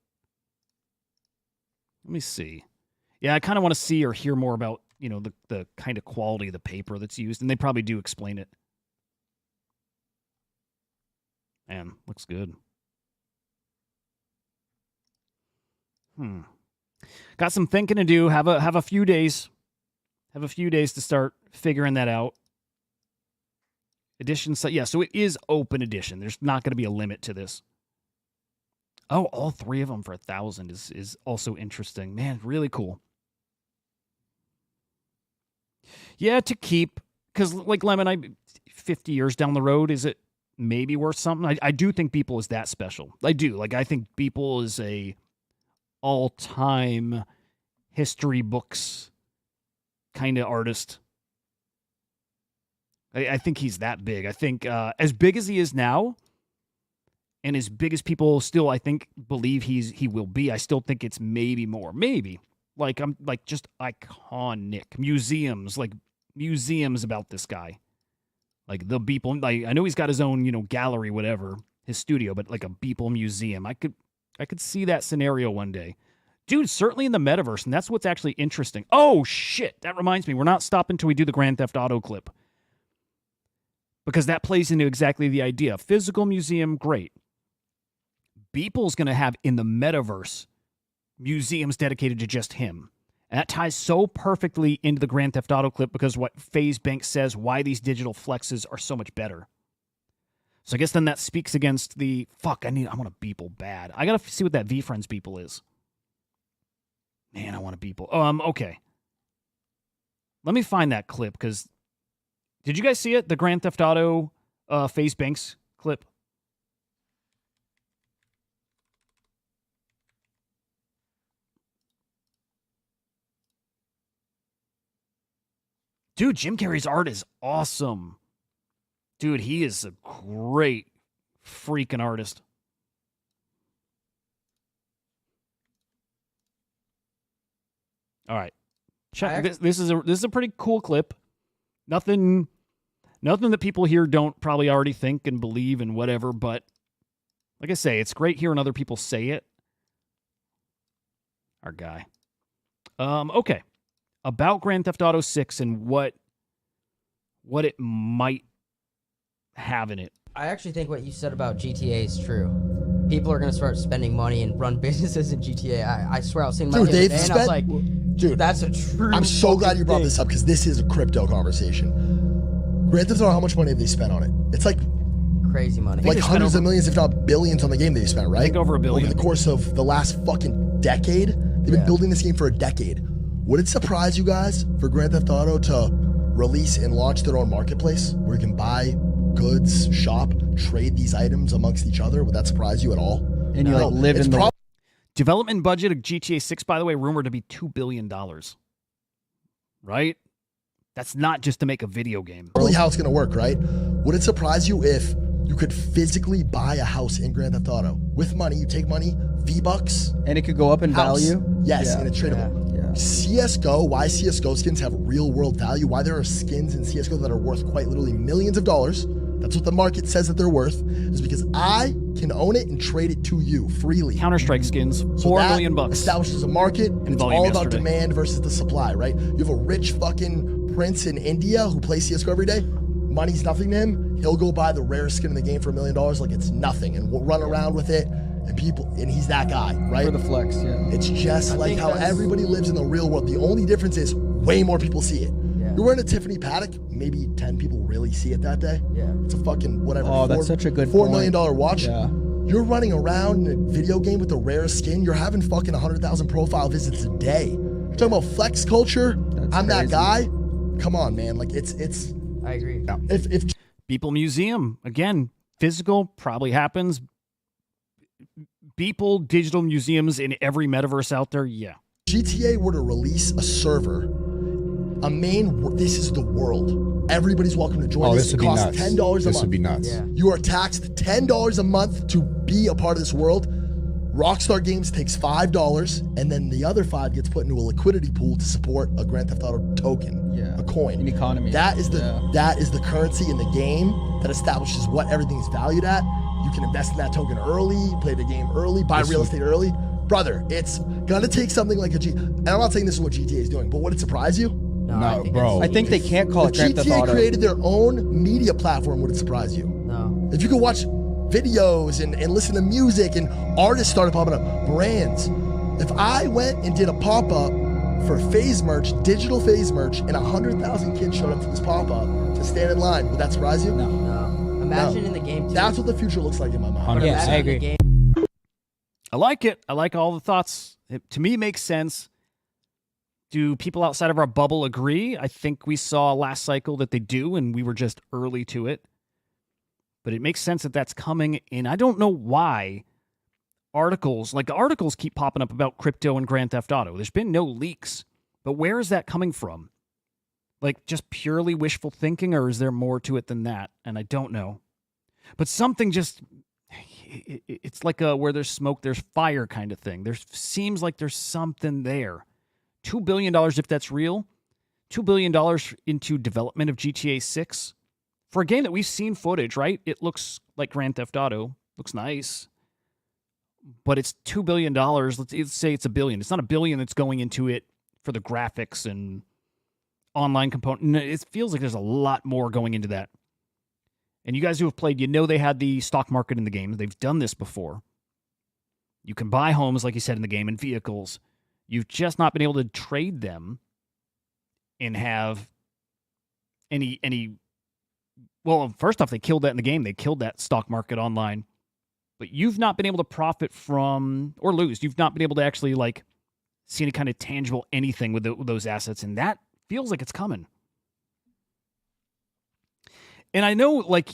Let me see. Yeah, I kind of want to see or hear more about, the kind of quality of the paper that's used, and they probably do explain it. Man, looks good. Got some thinking to do. Have a few days. Have a few days to start figuring that out. Edition, so it is open edition. There's not going to be a limit to this. Oh, all 3 of them for 1,000 is also interesting. Man, really cool. Yeah, to keep, because like Lemon, 50 years down the road, is it maybe worth something? I do think Beeple is that special. I do. I think Beeple is a all-time history books kind of artist. I think he's that big. I think as big as he is now, and as big as people still, I think, believe he will be, I still think it's maybe more. Maybe. Just iconic. Museums about this guy. Like the Beeple, I know he's got his own, gallery, whatever, his studio, but like a Beeple museum. I could see that scenario one day. Dude, certainly in the metaverse, and that's what's actually interesting. Oh, shit. That reminds me. We're not stopping until we do the Grand Theft Auto clip. Because that plays into exactly the idea. Physical museum, great. Beeple's going to have in the metaverse museums dedicated to just him. And that ties so perfectly into the Grand Theft Auto clip because what FaZe Banks says, why these digital flexes are so much better. So I guess then that speaks against the, I want a Beeple bad. I got to see what that VFriends Beeple is. Man, I want a Beeple. Okay. Let me find that clip because did you guys see it? The Grand Theft Auto FaZe Banks clip? Dude, Jim Carrey's art is awesome. Dude, he is a great freaking artist. All right. Check this. This is a pretty cool clip. Nothing that people here don't probably already think and believe and whatever, but like I say, it's great hearing other people say it. Our guy. Okay. About Grand Theft Auto 6 and what it might have in it. I actually think what you said about GTA is true. People are going to start spending money and run businesses in GTA. I swear I was saying my Dude, and I was like, dude, that's a true. I'm so glad you brought this up because this is a crypto conversation. Grand Theft Auto, how much money have they spent on it? It's like crazy money. Like hundreds of millions, if not billions, on the game they spent, right? I think over $1 billion. Over the course of the last fucking decade. They've been building this game for a decade. Would it surprise you guys for Grand Theft Auto to release and launch their own marketplace where you can buy goods, shop, trade these items amongst each other? Would that surprise you at all? And you like live in the development budget of GTA 6, by the way, rumored to be $2 billion. Right? That's not just to make a video game. Really how it's going to work, right? Would it surprise you if you could physically buy a house in Grand Theft Auto with money? You take money, V-Bucks. And it could go up in value? Yes, and it's tradable. Yeah. CSGO, why CSGO skins have real world value, why there are skins in CSGO that are worth quite literally millions of dollars, that's what the market says that they're worth, is because I can own it and trade it to you freely. Counter-Strike skins, $4 million bucks. Establishes a market, and it's all about demand versus the supply, right? You have a rich fucking prince in India who plays CSGO every day. Money's nothing to him. He'll go buy the rarest skin in the game for $1 million like it's nothing, and we'll run around with it. And he's that guy, right? For the flex, yeah. It's just like how everybody lives in the real world. The only difference is way more people see it. Yeah. You're wearing a Tiffany Paddock, maybe 10 people really see it that day. Yeah. It's a fucking whatever. Oh, that's such a good $4 million watch. Yeah. You're running around in a video game with the rarest skin. You're having fucking 100,000 profile visits a day. You're talking about flex culture. I'm that guy. Come on, man. Like it's. I agree. If Beeple Museum, again, physical probably happens. Beeple digital museums in every metaverse out there, yeah. GTA were to release a server, this is the world. Everybody's welcome to join. This costs $10 a month. This would be nuts. Yeah. You are taxed $10 a month to be a part of this world. Rockstar Games takes $5, and then the other $5 gets put into a liquidity pool to support a Grand Theft Auto token, a coin. An economy. That is the currency in the game that establishes what everything is valued at. You can invest in that token early, play the game early, buy real estate early. Brother, it's gonna take something like and I'm not saying this is what GTA is doing, but would it surprise you? No, bro. I think they can't call it Grand Theft Auto. If GTA created their own media platform, would it surprise you? No. If you could watch videos and listen to music and artists started popping up, brands. If I went and did a pop-up for FaZe merch, digital FaZe merch, and 100,000 kids showed up to this pop-up to stand in line, would that surprise you? No. Imagine in the game too. That's what the future looks like in my mind. Yeah, I agree. I like it. I like all the thoughts. It, to me, makes sense. Do people outside of our bubble agree? I think we saw last cycle that they do, and we were just early to it. But it makes sense that that's coming, and I don't know why articles keep popping up about crypto and Grand Theft Auto. There's been no leaks, but where is that coming from? Like, just purely wishful thinking, or is there more to it than that? And I don't know. But something just, it's like a where there's smoke, there's fire kind of thing. There seems like there's something there. $2 billion, if that's real. $2 billion into development of GTA 6. For a game that we've seen footage, right? It looks like Grand Theft Auto. Looks nice. But it's $2 billion. Let's say it's $1 billion. It's not $1 billion that's going into it for the graphics and online component. It feels like there's a lot more going into that. And you guys who have played, you know they had the stock market in the game. They've done this before. You can buy homes, like you said, in the game, and vehicles. You've just not been able to trade them and have any. Well, first off, they killed that in the game. They killed that stock market online. But you've not been able to profit from, or lose. You've not been able to actually, like, see any kind of tangible anything with those assets. And that feels like it's coming. And I know, like,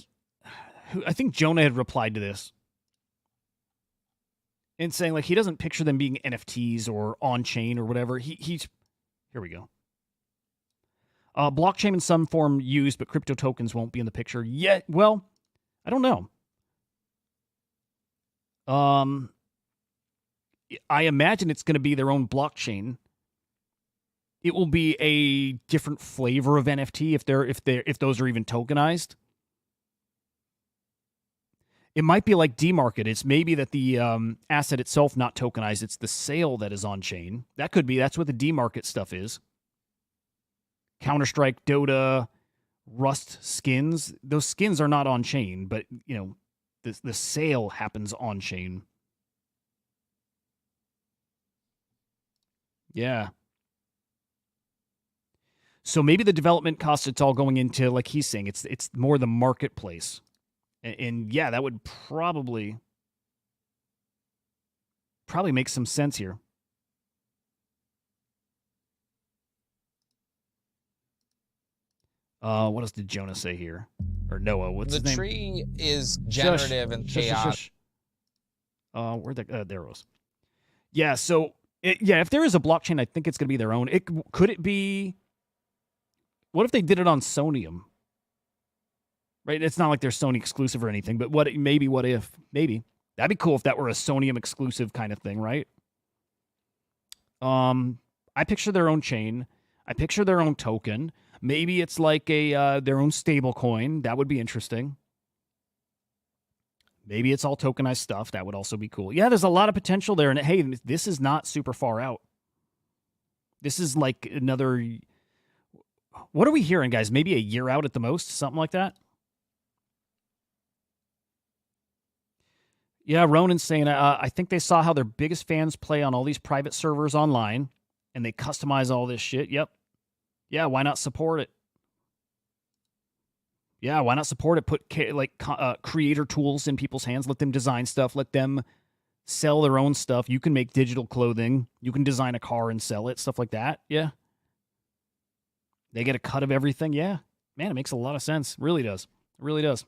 I think Jonah had replied to this and saying, like, he doesn't picture them being NFTs or on-chain or whatever. He's here we go. Blockchain in some form used, but crypto tokens won't be in the picture yet. Well, I don't know. I imagine it's going to be their own blockchain. It will be a different flavor of NFT if those are even tokenized. It might be like demarket. It's maybe that the asset itself not tokenized. It's the sale that is on chain. That could be. That's what the demarket stuff is. Counter-Strike, Dota, Rust skins. Those skins are not on chain, but you know, the sale happens on chain. Yeah. So maybe the development cost, it's all going into, like he's saying, it's more the marketplace. And yeah, that would probably make some sense here. What else did Jonah say here? Or Noah? What's his name? The tree is generative and chaotic. Where'd there it was. Yeah. So if there is a blockchain, I think it's going to be their own. Could it be? What if they did it on Sonium? Right. It's not like they're Sony exclusive or anything, but what if maybe that'd be cool if that were a Sonium exclusive kind of thing, right? I picture their own chain. I picture their own token. Maybe it's like their own stable coin. That would be interesting. Maybe it's all tokenized stuff. That would also be cool. Yeah, there's a lot of potential there. And hey, this is not super far out. This is like another... What are we hearing, guys? Maybe a year out at the most? Something like that? Yeah, Ronan's saying, I think they saw how their biggest fans play on all these private servers online, and they customize all this shit. Yep. Yeah, why not support it? Yeah, why not support it? Put creator tools in people's hands. Let them design stuff. Let them sell their own stuff. You can make digital clothing. You can design a car and sell it. Stuff like that. Yeah. They get a cut of everything. Yeah. Man, it makes a lot of sense. It really does. It really does.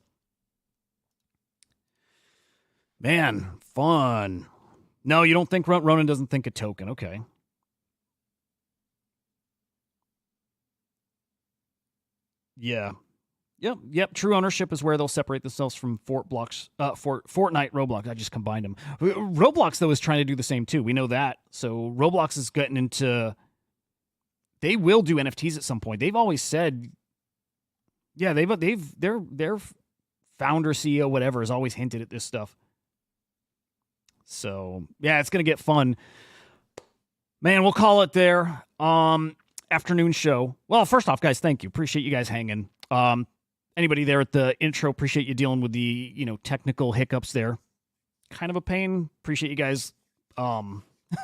Man, fun. No, you don't think Ronan doesn't think a token. Okay. Yeah. Yep. True ownership is where they'll separate themselves from Fortnite, Roblox. I just combined them. Roblox, though, is trying to do the same, too. We know that. So Roblox is getting into... They will do NFTs at some point. They've always said... Yeah, their founder, CEO, whatever, has always hinted at this stuff. So, yeah, it's going to get fun. Man, we'll call it there. Afternoon show. Well, first off, guys, thank you. Appreciate you guys hanging. Anybody there at the intro, appreciate you dealing with the, technical hiccups there. Kind of a pain. Appreciate you guys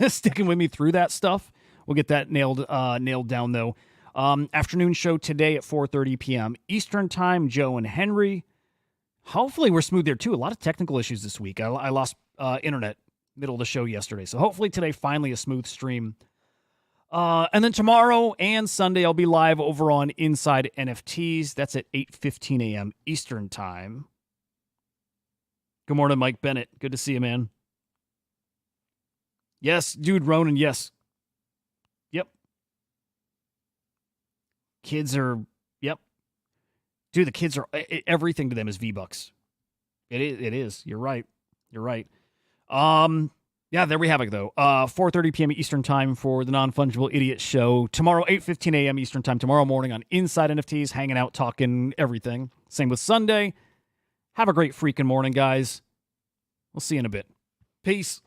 sticking with me through that stuff. We'll get that nailed down, though. Afternoon show today at 4:30 p.m. Eastern Time, Joe and Henry. Hopefully we're smooth there, too. A lot of technical issues this week. I lost internet middle of the show yesterday. So hopefully today, finally a smooth stream. And then tomorrow and Sunday, I'll be live over on Inside NFTs. That's at 8:15 a.m. Eastern Time. Good morning, Mike Bennett. Good to see you, man. Yes, dude, Ronan, yes. Yep. Kids are, yep. Dude, the kids are, everything to them is V-Bucks. It is. You're right. Yeah, there we have it, though. 4:30 p.m. Eastern Time for the Non-Fungible Idiot Show. Tomorrow, 8:15 a.m. Eastern Time. Tomorrow morning on Inside NFTs, hanging out, talking everything. Same with Sunday. Have a great freaking morning, guys. We'll see you in a bit. Peace.